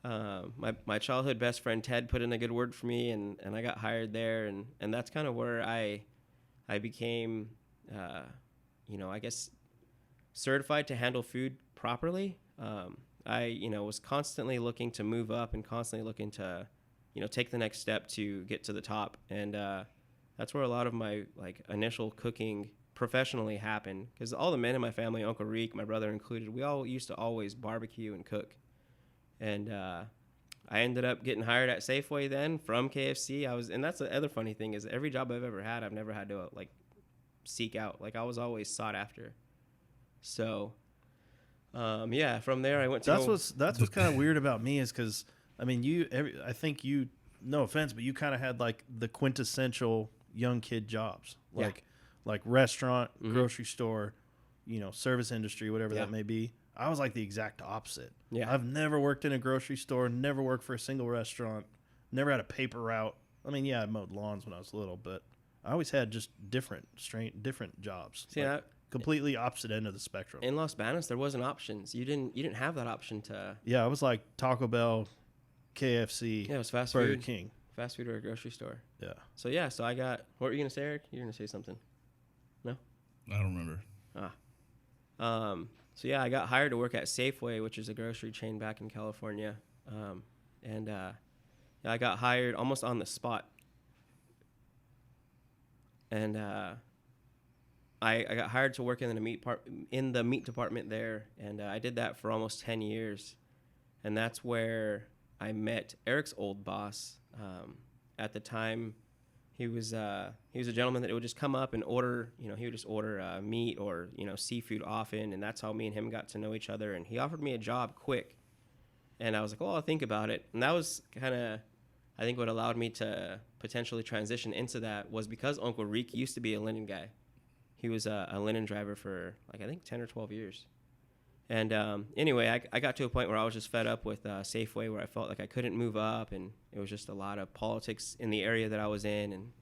My childhood best friend Ted put in a good word for me, and I got hired there, and that's kind of where I became, I guess, certified to handle food properly. I was constantly looking to move up and constantly looking to, take the next step to get to the top, and that's where a lot of my initial cooking professionally happened, because all the men in my family, Uncle Reek, my brother included, we all used to always barbecue and cook. And I ended up getting hired at Safeway then from KFC. And that's the other funny thing is every job I've ever had, I've never had to seek out. I was always sought after. So, from there I went to. That's what's kind of weird about me is because I mean I think you, no offense, but you kind of had the quintessential young kid jobs like restaurant, grocery store, service industry, whatever that may be. I was the exact opposite. Yeah. I've never worked in a grocery store, never worked for a single restaurant, never had a paper route. I mean, I mowed lawns when I was little, but I always had just different jobs. See, Completely opposite end of the spectrum. in Los Banos, there wasn't options. You didn't have that option to. Yeah, I was like Taco Bell, KFC, Yeah, it was fast Burger food. King. Fast food or a grocery store. Yeah. So so I got. What were you gonna say, Eric? You're gonna say something. No. I don't remember. I got hired to work at Safeway, which is a grocery chain back in California, I got hired almost on the spot, and I got hired to work in the meat department there, and I did that for almost 10 years, and that's where I met Eric's old boss. At the time, he was a gentleman that would just come up and order, he would just order meat or, seafood often. And that's how me and him got to know each other. And he offered me a job quick. And I was like, well, I'll think about it. And that was kind of, I think what allowed me to potentially transition into that was because Uncle Reek used to be a linen guy. He was a linen driver for I think 10 or 12 years. And anyway, I got to a point where I was just fed up with Safeway, where I felt like I couldn't move up, and it was just a lot of politics in the area that I was in, and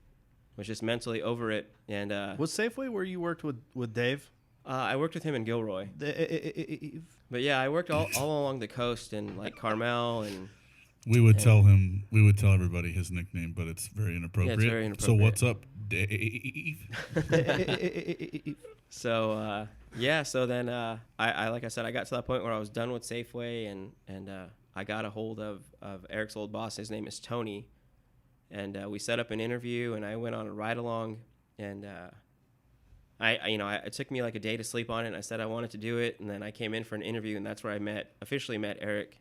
was just mentally over it. And Was Safeway where you worked with Dave? I worked with him in Gilroy. But yeah, I worked all along the coast in Carmel, and We would tell everybody his nickname, but it's very inappropriate. Yeah, it's very inappropriate. So what's up, Dave? so so then I like I said, I got to that point where I was done with Safeway, and I got a hold of Eric's old boss. His name is Tony, and we set up an interview, and I went on a ride along, and it took me like a day to sleep on it, and I said I wanted to do it, and then I came in for an interview, and that's where I officially met Eric.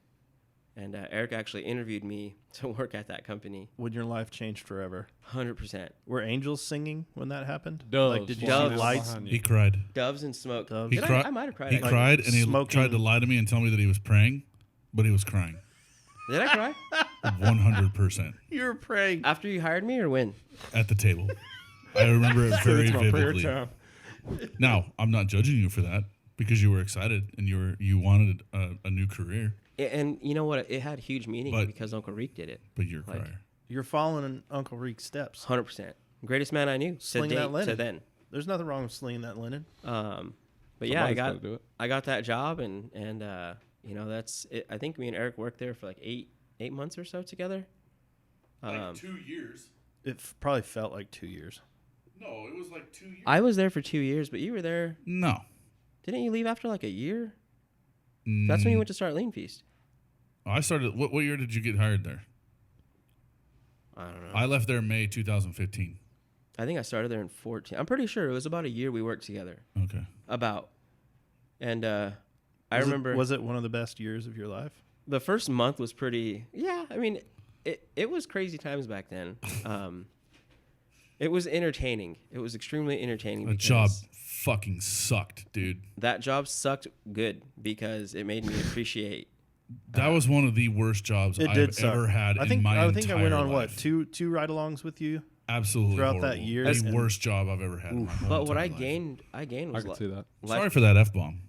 And Eric actually interviewed me to work at that company. When your life changed forever. 100%. Were angels singing when that happened? Doves. Did you Doves. see lights? Behind you. He cried. Doves and smoke. Doves. He Did cried. I might have cried. He actually. cried, and he smoking- tried to lie to me and tell me that he was praying, but he was crying. Did I cry? 100% You were praying. After you hired me or when? at the table. I remember it very It's my prayer vividly. time. Now, I'm not judging you for that because you were excited and you wanted a new career, And you know what? It had huge meaning But- because Uncle Reek did it. but you're a Like- crier. You're following in Uncle Reek's steps. 100%. Greatest man I knew Slinging that linen. to then. There's nothing wrong with slinging that linen. But yeah, Somebody's gotta do it. I got that job, and you know, that's it. I think me and Eric worked there for like eight months or so together. 2 years. It probably felt like 2 years. No, it was like 2 years. I was there for 2 years, but you were there. No. Didn't you leave after like a year? That's when you went to start LeanFeast. I started. What year did you get hired there? I don't know. I left there May 2015. I think I started there in 14. I'm pretty sure it was about a year we worked together. Okay. And I remember. Was it one of the best years of your life? The first month was pretty. Yeah, I mean, it was crazy times back then. It was entertaining. It was extremely entertaining. The job fucking sucked, dude. That job sucked good because it made me appreciate. That was one of the worst jobs I've ever had in my entire life. I think I went on what two ride-alongs with you. Absolutely throughout horrible. that year. The worst job I've ever had. In my But what entire I life. gained was I can see that. Sorry for that F-bomb.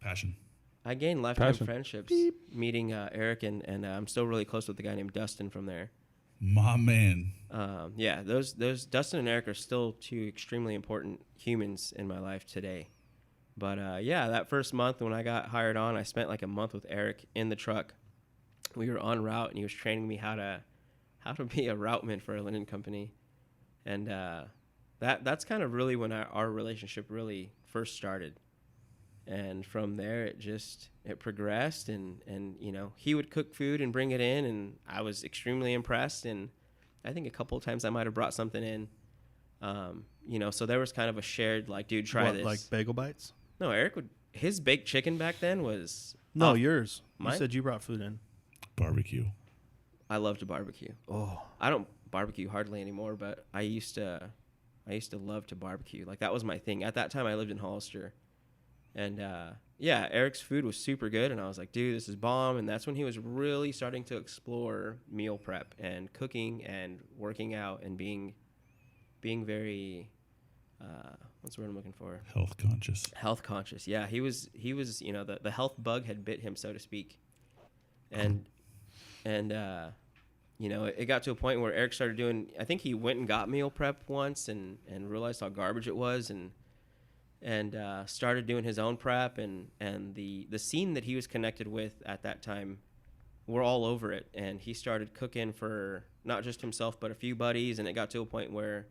Passion. I gained lifetime Passion. friendships meeting Eric, and I'm still really close with a guy named Dustin from there. My man. Yeah, those Dustin and Eric are still two extremely important humans in my life today. But yeah, that first month when I got hired on, I spent like a month with Eric in the truck. We were en route, and he was training me how to be a routeman for a linen company, and that's kind of really when our relationship really first started. And from there, it progressed, and you know, he would cook food and bring it in, and I was extremely impressed. And I think a couple of times I might have brought something in, you know. So there was kind of a shared like, dude, try this. Like bagel bites? No, Eric his baked chicken back then was yours. Mine? You said you brought food in. Barbecue. I love to barbecue. Oh, I don't barbecue hardly anymore, but I used to love to barbecue. Like that was my thing. At that time, I lived in Hollister. And yeah, Eric's food was super good, and I was like, dude, this is bomb. And that's when he was really starting to explore meal prep and cooking and working out and being very what's the word I'm looking for? Health conscious. Health conscious. Yeah, he was you know, the health bug had bit him, so to speak. And you know, it got to a point where Eric started doing, I think he went and got meal prep once and realized how garbage it was, and started doing his own prep, and the scene that he was connected with at that time were all over it, and he started cooking for not just himself but a few buddies, and it got to a point where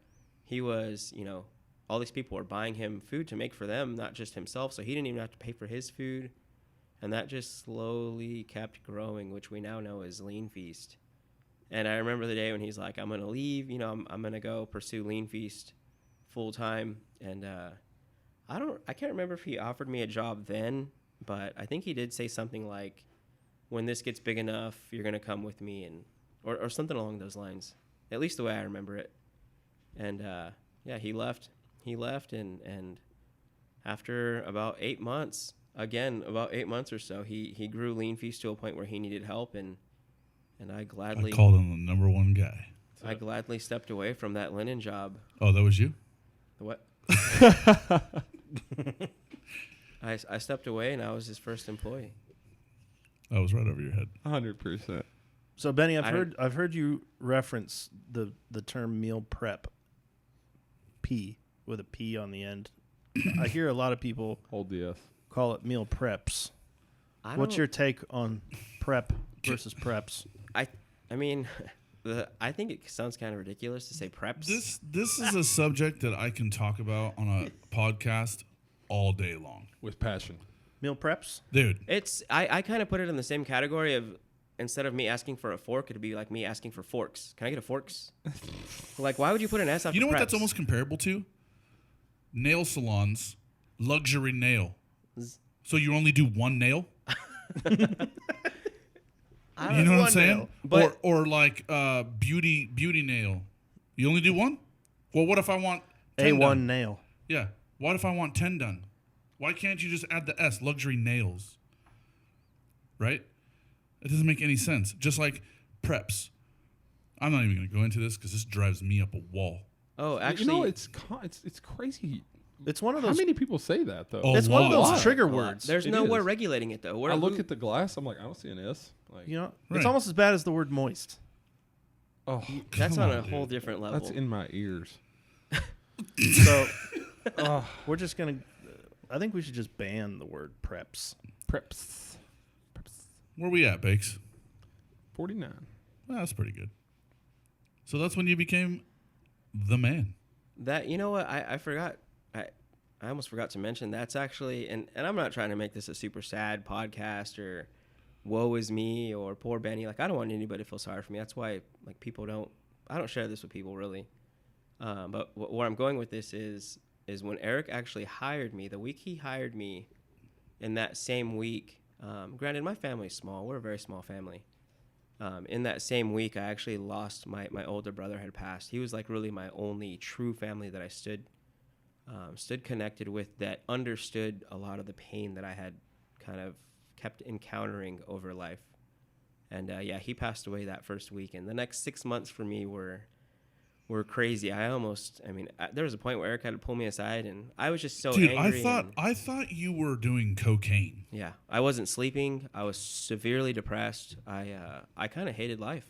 he was, you know, all these people were buying him food to make for them, not just himself, so he didn't even have to pay for his food, and that just slowly kept growing, which we now know is LeanFeast. And I remember the day when he's like, I'm going to leave, you know, I'm going to go pursue LeanFeast full time, and I can't remember if he offered me a job then, but I think he did say something like, when this gets big enough, you're going to come with me, and or something along those lines, at least the way I remember it. And yeah, he left, and after about 8 months, about 8 months or so, he grew LeanFeast to a point where he needed help, and I gladly I called him the number one guy. I gladly stepped away from that linen job. Oh, that was you? The what? I stepped away, and I was his first employee. That was right over your head. 100%. So Benny, I've heard you reference the term meal prep. P with a P on the end. I hear a lot of people Hold the S. call it meal preps. What's your take on prep versus preps? I mean, I think it sounds kind of ridiculous to say preps. This is a subject that I can talk about on a podcast all day long. With passion. Meal preps? Dude. I kind of put it in the same category of, instead of me asking for a fork, it'd be like me asking for forks. Can I get a forks? Like, why would you put an S after You know what preps? that's almost comparable to? Nail salons, luxury nail. So you only do one nail? You know what I'm saying? nail, but- or like beauty nail. You only do one? Well, what if I want 10 A1 done? nail. Yeah. What if I want 10 done? Why can't you just add the S, luxury nails? Right? It doesn't make any sense. Just like preps. I'm not even going to go into this because this drives me up a wall. Oh, actually, You know, it's crazy. It's one of How those. many people say that, though? Oh, It's one of lot. those trigger a lot. words. There's It nowhere is. regulating it though. I look at the glass. I'm like, I don't see an S. Like, You know, Right. it's almost as bad as the word moist. oh, that's Come on on, a whole dude. different level. that's in my ears. So We're just gonna. I think we should just ban the word preps. Preps. Where we at, Bakes? 49. Well, that's pretty good. So that's when you became the man. That, you know what, I forgot. I almost forgot to mention that's actually, and I'm not trying to make this a super sad podcast or woe is me or poor Benny. Like, I don't want anybody to feel sorry for me. That's why, like, I don't share this with people really. But where I'm going with this is when Eric actually hired me, the week he hired me, in that same week, granted, my family's small. We're a very small family. In that same week, I actually lost my older brother had passed. He was like really my only true family that I stood connected with, that understood a lot of the pain that I had kind of kept encountering over life. And yeah, he passed away that first week. And the next 6 months for me were crazy. there was a point where Eric had to pull me aside, and I was just so Dude, angry. I thought you were doing cocaine. Yeah, I wasn't sleeping. I was severely depressed. I kind of hated life.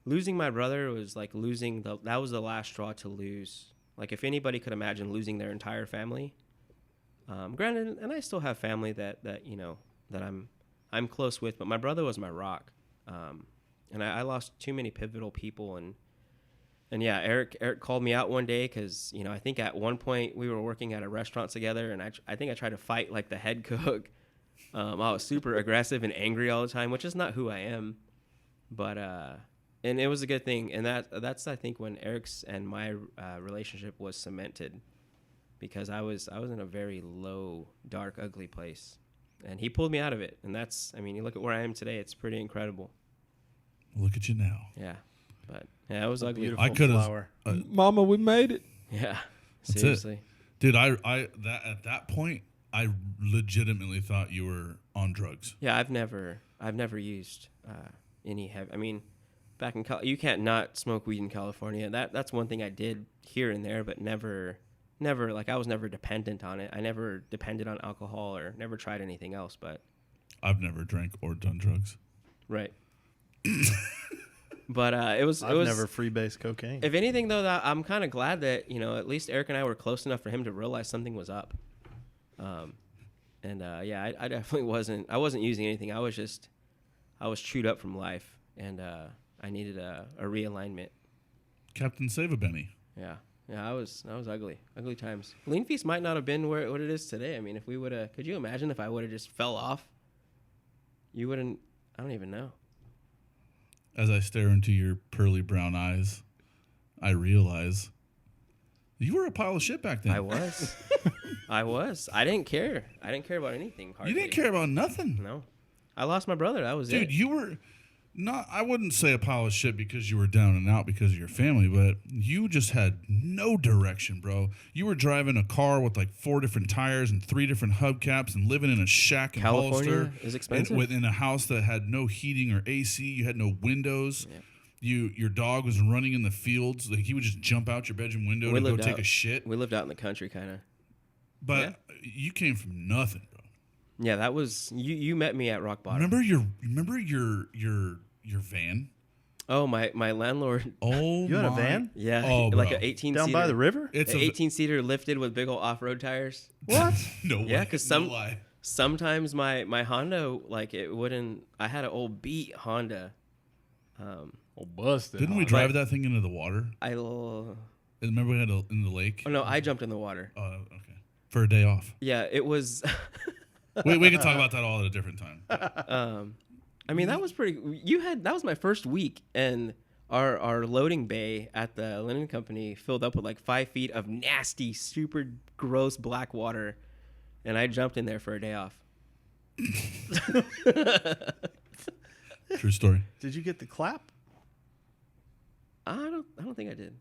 Losing my brother was like that was the last straw to lose. Like, if anybody could imagine losing their entire family, granted, and I still have family that I'm close with, but my brother was my rock. And I lost too many pivotal people, and yeah, Eric called me out one day because, I think at one point we were working at a restaurant together, and I think I tried to fight like the head cook. I was super aggressive and angry all the time, which is not who I am. But and it was a good thing, and that's I think when Eric's and my relationship was cemented, because I was in a very low, dark, ugly place, and he pulled me out of it. And you look at where I am today; it's pretty incredible. Look at you now. Yeah. But yeah, it was ugly. Beautiful I could have. flower. Mama, we made it. Yeah, That's seriously. Dude, at that point, I legitimately thought you were on drugs. Yeah, I've never used any heavy. Back in you can't not smoke weed in California. That's one thing I did here and there, but never. Like, I was never dependent on it. I never depended on alcohol or never tried anything else. But I've never drank or done drugs. right. But it was never freebase cocaine. If anything, though, that I'm kind of glad that at least Eric and I were close enough for him to realize something was up. Yeah, I definitely wasn't. I wasn't using anything. I was chewed up from life, and I needed a realignment. Captain Save-A-Benny. Yeah, I was ugly times. LeanFeast might not have been what it is today. If we would have, could you imagine if I would have just fell off? You wouldn't. I don't even know. As I stare into your pearly brown eyes, I realize you were a pile of shit back then. I was. I didn't care. I didn't care about anything. Hardly. You didn't care about nothing. No. I lost my brother. That was it. Dude, you were not, I wouldn't say a pile of shit because you were down and out because of your family, but you just had no direction, bro. You were driving a car with like 4 different tires and 3 different hubcaps and living in a shack in California Hollister. is expensive. Within a house that had no heating or AC. You had no windows. Yeah. Your dog was running in the fields. Like, he would just jump out your bedroom window to go take a shit. We lived out in the country, kind of. But you came from nothing, bro. Yeah, that was you met me at rock bottom. Remember your van? Oh, my landlord. Oh, you had a van? Yeah, oh, like bro. an 18 Down seater. by the river? It's an 18-seater lifted with big old off-road tires. What? No way. Yeah, because no lie. sometimes my Honda, like, it wouldn't. I had an old beat Honda. Busted. Didn't we drive that thing into the water? Remember we had in the lake? Oh no, I jumped in the water. Oh, okay. For a day off. Yeah, it was. we can talk about that all at a different time. That was pretty. That was my first week, and our loading bay at the linen company filled up with like 5 feet of nasty, super gross black water, and I jumped in there for a day off. True story. Did you get the clap? I don't think I did.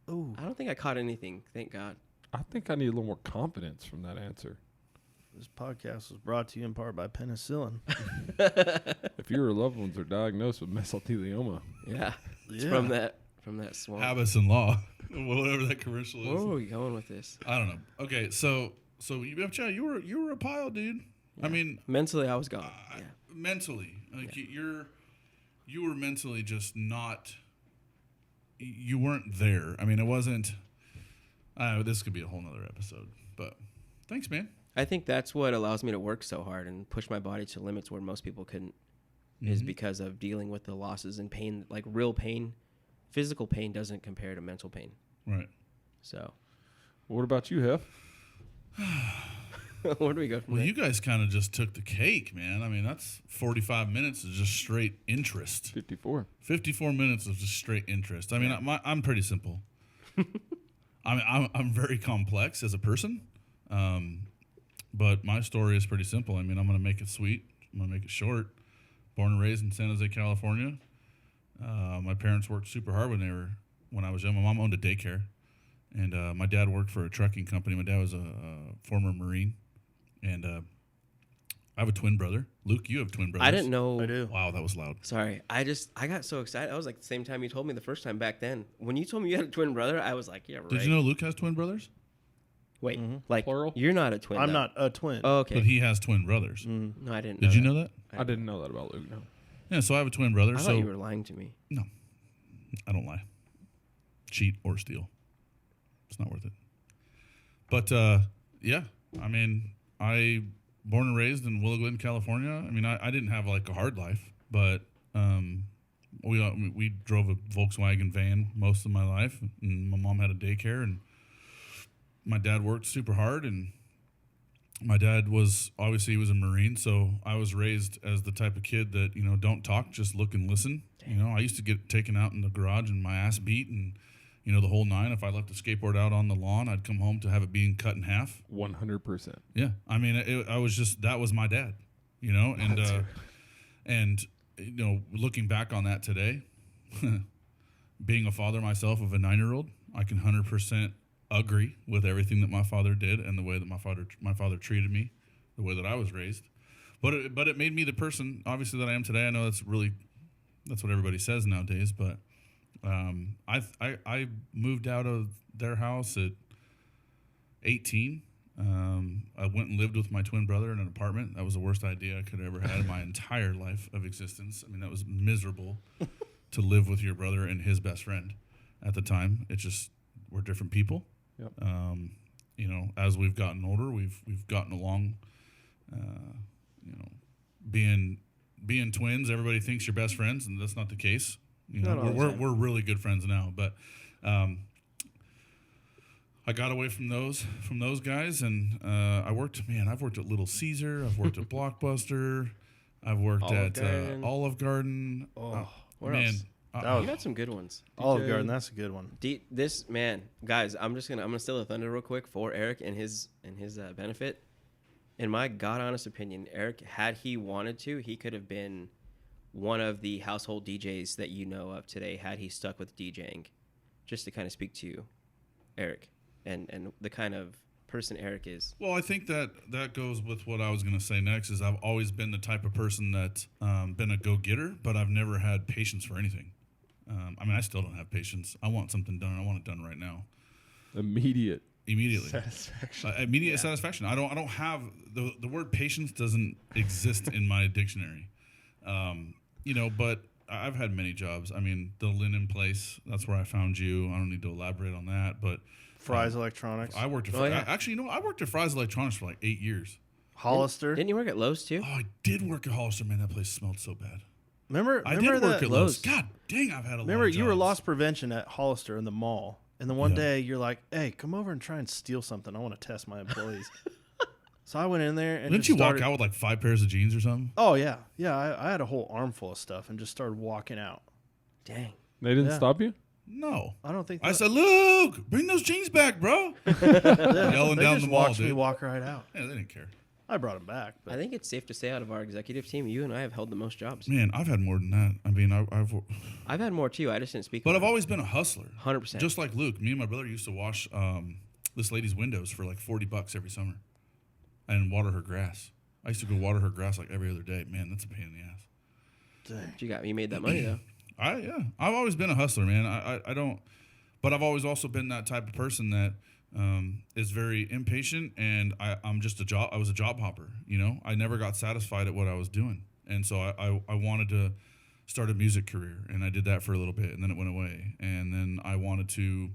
Ooh. I don't think I caught anything. Thank God. I think I need a little more confidence from that answer. This podcast was brought to you in part by penicillin. If your loved ones are diagnosed with mesothelioma, Yeah, it's Yeah. from that swamp. Habits and law. Whatever that commercial is. Where were we going with this? I don't know. Okay, so you were a pile, dude. Yeah. I mean, Mentally, I was gone. Yeah. mentally, like you were mentally just not. You weren't there. I mean, it wasn't. This could be a whole nother episode, but thanks, man. I think that's what allows me to work so hard and push my body to limits where most people couldn't, is because of dealing with the losses and pain, like real pain. Physical pain doesn't compare to mental pain. Right. So, What about you, Hef? where do we go from Well, there? you guys kind of just took the cake, man. I mean, that's 45 minutes of just straight interest. 54. 54 minutes of just straight interest. I mean, I'm pretty simple. I'm very complex as a person, but my story is pretty simple. I mean, I'm going to make it sweet. I'm going to make it short. Born and raised in San Jose, California. My parents worked super hard when I was young. My mom owned a daycare, and my dad worked for a trucking company. My dad was a former Marine, and I have a twin brother. Luke, you have twin brothers. I didn't know. I do. Wow, that was loud. Sorry, I got so excited. I was like the same time you told me the first time back then. When you told me you had a twin brother, I was like, yeah, right. Did you know Luke has twin brothers? Wait, like Plural? you're not a twin. I'm though. not a twin. Oh, okay. But he has twin brothers. No, I didn't. Did you know that? I didn't know that about Luke. No. Yeah, so I have a twin brother. I so thought you were lying to me. No, I don't lie. Cheat or steal. It's not worth it. But yeah, I mean, I born and raised in Willow Glen, California. I mean, I didn't have like a hard life, but we drove a Volkswagen van most of my life, and my mom had a daycare, and my dad worked super hard, and my dad was obviously he was a Marine, so I was raised as the type of kid that, you know, don't talk, just look and listen. You know, I used to get taken out in the garage and my ass beat, and you know, the whole nine. If I left a skateboard out on the lawn, I'd come home to have it being cut in half. 100%. Yeah, I mean, I was just that was my dad, you know, and you know, looking back on that today, being a father myself of a 9-year-old, I can 100% agree with everything that my father did and the way that my father treated me, the way that I was raised. But it made me the person, obviously, that I am today. I know that's what everybody says nowadays, but I moved out of their house at 18. I went and lived with my twin brother in an apartment. That was the worst idea I could have ever had in my entire life of existence. I mean, that was miserable to live with your brother and his best friend at the time. It's just, we're different people. Yep. You know, as we've gotten older, we've gotten along. You know, being twins, everybody thinks you're best friends, and that's not the case. You know, Not all the time. we're really good friends now, but I got away from those guys, and I've worked at Little Caesar, I've worked at Blockbuster, I've worked Olive at Garden. Olive Garden. Where man, else? That was You got some good ones. Olive Garden. That's a good one. This man, guys, I'm gonna steal the thunder real quick for Eric and his benefit. In my god honest opinion, Eric, had he wanted to, he could have been one of the household DJs that you know of today had he stuck with DJing. Just to kind of speak to you, Eric, and the kind of person Eric is. Well, I think that goes with what I was going to say next. Is I've always been the type of person that's been a go-getter, but I've never had patience for anything. I mean, I still don't have patience. I want something done. I want it done right now, Immediately. Satisfaction. Immediate satisfaction. I don't have the word patience doesn't exist in my dictionary. You know, but I've had many jobs. I mean, the linen place. That's where I found you. I don't need to elaborate on that, but Fry's Electronics. I worked at actually, you know, I worked at Fry's Electronics for like 8 years. Hollister. Didn't you work at Lowe's too? Oh, I did work at Hollister. Man, that place smelled so bad. Remember I did work that? at Lowe's. God dang, I've had a lot Remember, of you were jobs. loss prevention at Hollister in the mall, and then one Yeah. day you're like, "Hey, come over and try and steal something. I want to test my employees." So I went in there and Didn't just you started, walk out with like 5 pairs of jeans or something? Oh yeah, yeah. I had a whole armful of stuff and just started walking out. Dang. They didn't Yeah. stop you? No. I don't think I that- said, Luke, bring those jeans back, bro. Yeah, yelling they down just the mall, watched me dude. walk right out. Yeah, they didn't care. I brought them back, I but think it's safe to say out of our executive team, you and I have held the most jobs. Man, I've had more than that. I mean, I've had more too. I just didn't speak. but I've about it. always been a hustler. 100%. Just like Luke, me and my brother used to wash this lady's windows for like $40 every summer and water her grass. I used to go water her grass like every other day. Man, that's a pain in the ass. dang. You made that money though. I've always been a hustler, man. I don't, but I've always also been that type of person that is very impatient, and I was a job hopper. You know, I never got satisfied at what I was doing, and so I wanted to start a music career, and I did that for a little bit, and then it went away, and then I wanted to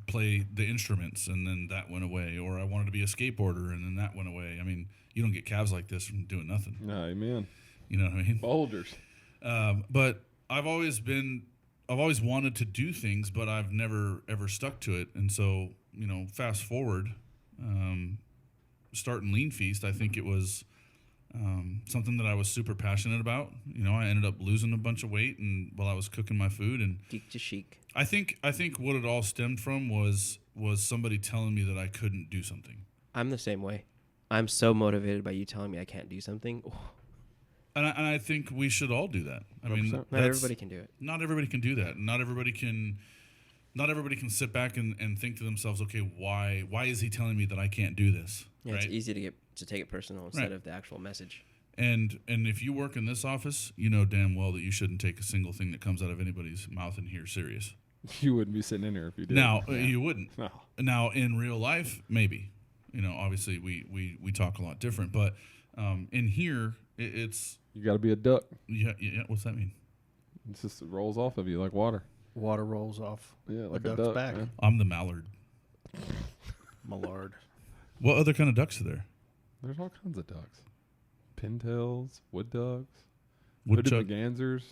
play the instruments, and then that went away. Or I wanted to be a skateboarder, and then that went away. I mean, you don't get calves like this from doing nothing. No, amen. You know what I mean? Boulders. But I've always wanted to do things, but I've never ever stuck to it. And so, fast forward, starting LeanFeast, I think it was something that I was super passionate about. I ended up losing a bunch of weight, and while I was cooking my food, and Geek to chic. I think what it all stemmed from was somebody telling me that I couldn't do something. I'm the same way. I'm so motivated by you telling me I can't do something. Oh, And I think we should all do that. I mean, 100%. not everybody can do it. Not everybody can do that. Not everybody can sit back and think to themselves, okay, why is he telling me that I can't do this? Yeah, right? It's easy to take it personal instead Right. of the actual message. And if you work in this office, you know damn well that you shouldn't take a single thing that comes out of anybody's mouth in here serious. You wouldn't be sitting in here if you did. Now, you wouldn't. No. Now, in real life, maybe. Obviously we talk a lot different, but in here, it's... You got to be a duck. Yeah, what's that mean? It rolls off of you like water. Water rolls off. Yeah, like a a duck's duck. back. Man. I'm the mallard. Mallard. What other kind of ducks are there? There's all kinds of ducks. Pintails, wood ducks, Woodchuck. hooded mergansers.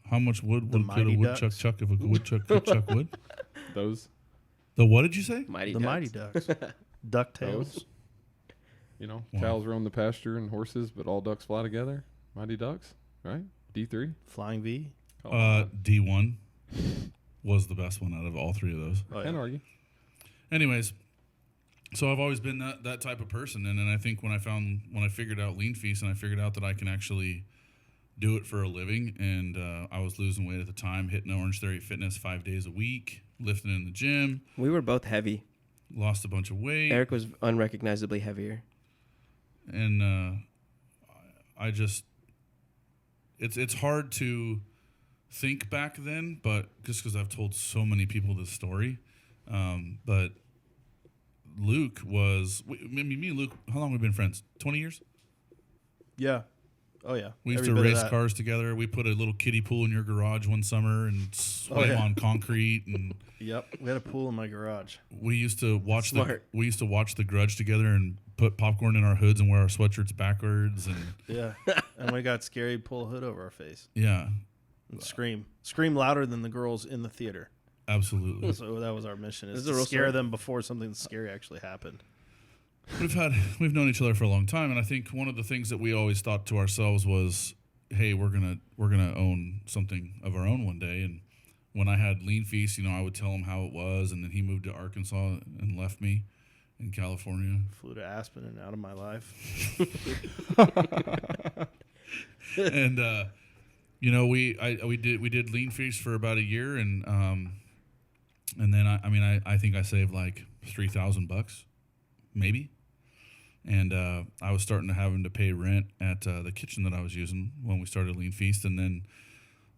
How much wood The could a mighty woodchuck ducks. chuck if a woodchuck could chuck wood? Those. The what did you say? Mighty The Ducks. Mighty Ducks. DuckTales. Those. Wow. Cows roam the pasture and horses, but all ducks fly together. Mighty Ducks, right? D3. Flying V. D1 was the best one out of all three of those. Oh, Can't yeah. argue. Anyways, so I've always been that type of person, and then I think when I figured out LeanFeast and I figured out that I can actually do it for a living, and I was losing weight at the time, hitting Orange Theory Fitness 5 days a week, lifting in the gym, We were both heavy. lost a bunch of weight. Eric was unrecognizably heavier. And I just it's hard to think back then, but just because I've told so many people this story, but Luke was me and Luke. How long have we been friends? 20 years. Yeah. Oh, yeah. We used Every to bit of race that. cars together. We put a little kiddie pool in your garage one summer and swim yeah. on concrete, and Yep. We had a pool in my garage. we used to watch Smart. The Grudge together and put popcorn in our hoods and wear our sweatshirts backwards, and Yeah. And we got scary, pull a hood over our face yeah, and scream. Scream louder than the girls in the theater. absolutely. So that was our mission, This is is a to real scare story. them before something scary actually happened. We've known each other for a long time, and I think one of the things that we always thought to ourselves was, hey, we're gonna own something of our own one day. And when I had LeanFeast, I would tell him how it was, and then he moved to Arkansas and left me in California. Flew to Aspen and out of my life. And we did LeanFeast for about a year, and then I think I saved like $3,000, maybe. And I was starting to having to pay rent at the kitchen that I was using when we started LeanFeast. And then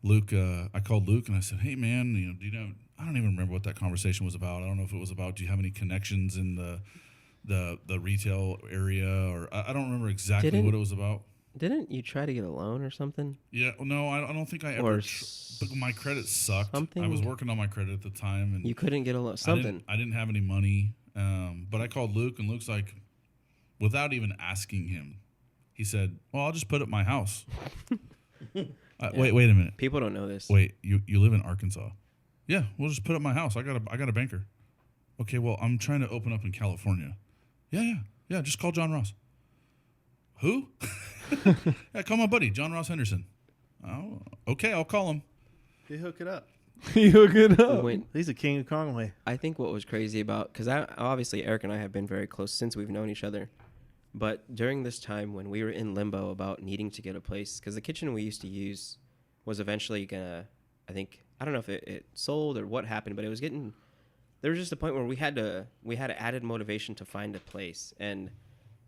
Luke, I called Luke and I said, "Hey man, do you know?" I don't even remember what that conversation was about. I don't know if it was about, do you have any connections in the retail area, or I don't remember exactly what it was about. Didn't you try to get a loan or something? Yeah, no, I don't think I Or ever. But my credit sucked. something? I was working on my credit at the time, and You couldn't get a loan. Something. I didn't have any money. But I called Luke, and Luke's like, without even asking him, he said, "Well, I'll just put it at my house." Wait a minute. People don't know this. Wait, you live in Arkansas? Yeah, we'll just put it at my house. I got a banker. Okay, well, I'm trying to open up in California. Yeah. Just call John Ross. Who? Yeah, call my buddy John Ross Henderson. Oh, okay, I'll call him. He hook it up. You hook it up. When, He's a king of Conway. I think what was crazy about, because obviously Eric and I have been very close since we've known each other, but during this time when we were in limbo about needing to get a place, because the kitchen we used to use was eventually gonna, I don't know if it sold or what happened, but it was getting, there was just a point where we had added motivation to find a place, and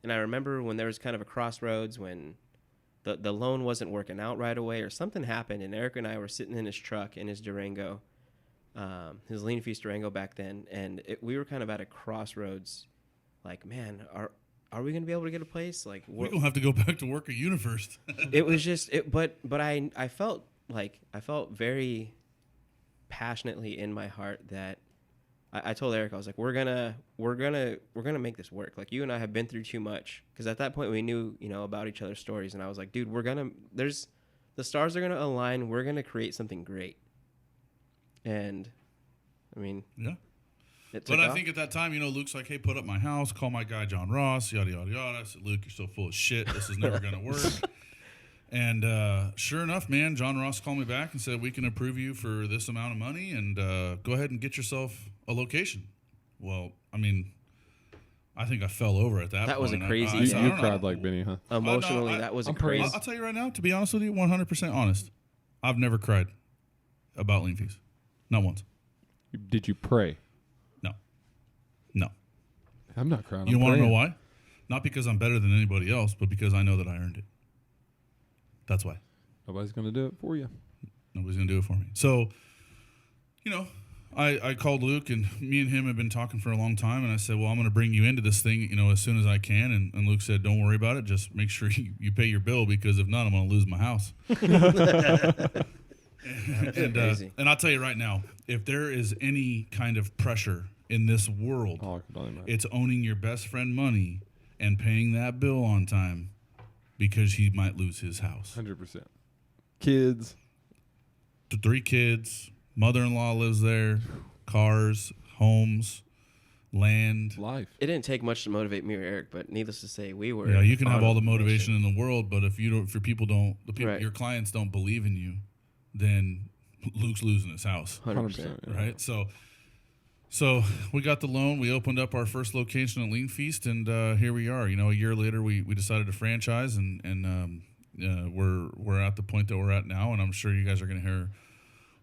I remember when there was kind of a crossroads when the loan wasn't working out right away or something happened, and Eric and I were sitting in his truck in his Durango, his LeanFeast Durango back then, and we were kind of at a crossroads, like, man, are we going to be able to get a place? Like, We're gonna have to go back to work at UniFirst. it was just but I felt very passionately in my heart that I told Eric, I was like, we're gonna make this work. Like, you and I have been through too much, because at that point we knew, about each other's stories, and I was like, dude, the stars are gonna align. We're gonna create something great. And I mean, Yeah. But I think at that time, Luke's like, hey, put up my house, call my guy John Ross, yada, yada, yada. I said, Luke, you're so full of shit. This is never going to work. And sure enough, man, John Ross called me back and said, we can approve you for this amount of money, and go ahead and get yourself a location. Well, I mean, I think I fell over at that point. That was a crazy You cried like Benny, huh? Emotionally, that was a crazy. I'll tell you right now, to be honest with you, 100% honest, I've never cried about LeanFeast. Not once. Did you pray? No. I'm not crying. You want to know why? Not because I'm better than anybody else, but because I know that I earned it. That's why. Nobody's going to do it for you. Nobody's going to do it for me. So, I called Luke, and me and him have been talking for a long time, and I said, well, I'm going to bring you into this thing, as soon as I can. And Luke said, don't worry about it. Just make sure you pay your bill, because if not, I'm going to lose my house. And I'll tell you right now, if there is any kind of pressure in this world, it's owning your best friend money and paying that bill on time, because he might lose his house. 100%. Kids. 3 kids. Mother-in-law lives there. Cars, homes, land. Life. It didn't take much to motivate me or Eric, but needless to say, we were. Yeah, you can have all the motivation in the world, but if your Right. your clients don't believe in you, then Luke's losing his house. 100%. Yeah. Right? So we got the loan. We opened up our first location at LeanFeast, and here we are. A year later, we decided to franchise, and we're at the point that we're at now. And I'm sure you guys are going to hear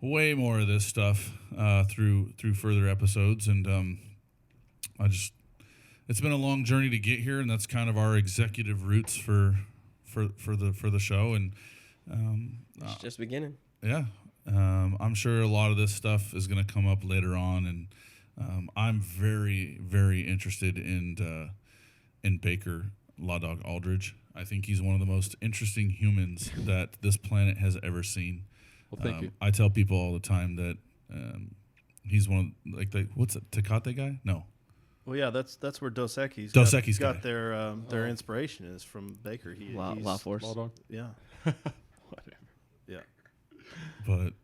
way more of this stuff through further episodes. And it's been a long journey to get here, and that's kind of our executive roots for the show. And It's just beginning. yeah, I'm sure a lot of this stuff is going to come up later on, and I'm very, very interested in Baker Law Dog Aldridge. I think he's one of the most interesting humans that this planet has ever seen. Well, thank you. I tell people all the time that he's one of what's it, Tecate guy? No. Well, yeah, that's where Dos Equis got their inspiration is from Baker. He's Law Force. Law Dog. Yeah. Whatever. Yeah. But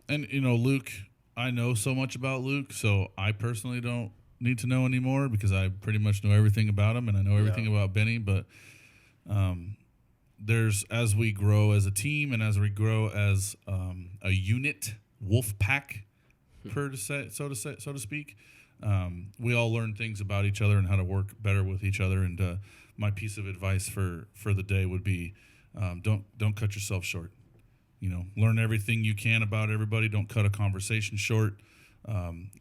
and Luke, I know so much about Luke, so I personally don't need to know anymore, because I pretty much know everything about him, and I know everything about Benny. But as we grow as a team, and as we grow as a unit, wolf pack, so to speak, we all learn things about each other and how to work better with each other. And my piece of advice for the day would be, don't cut yourself short. Learn everything you can about everybody. Don't cut a conversation short.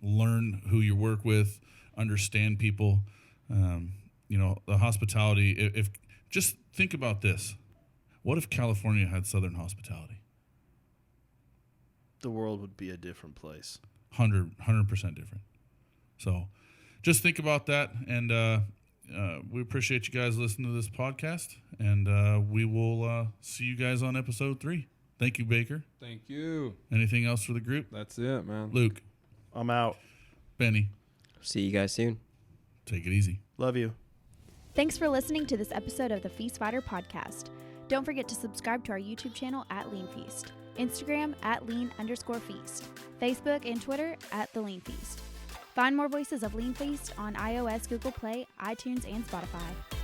Learn who you work with. Understand people. The hospitality. If just think about this. What if California had Southern hospitality? The world would be a different place. 100% different. So just think about that. And we appreciate you guys listening to this podcast. And we will see you guys on episode 3. Thank you, Baker. Thank you. Anything else for the group? That's it, man. Luke. I'm out. Benny. See you guys soon. Take it easy. Love you. Thanks for listening to this episode of the Feast Fighter podcast. Don't forget to subscribe to our YouTube channel at LeanFeast, Instagram at @lean_feast, Facebook and Twitter at The LeanFeast. Find more voices of LeanFeast on iOS, Google Play, iTunes, and Spotify.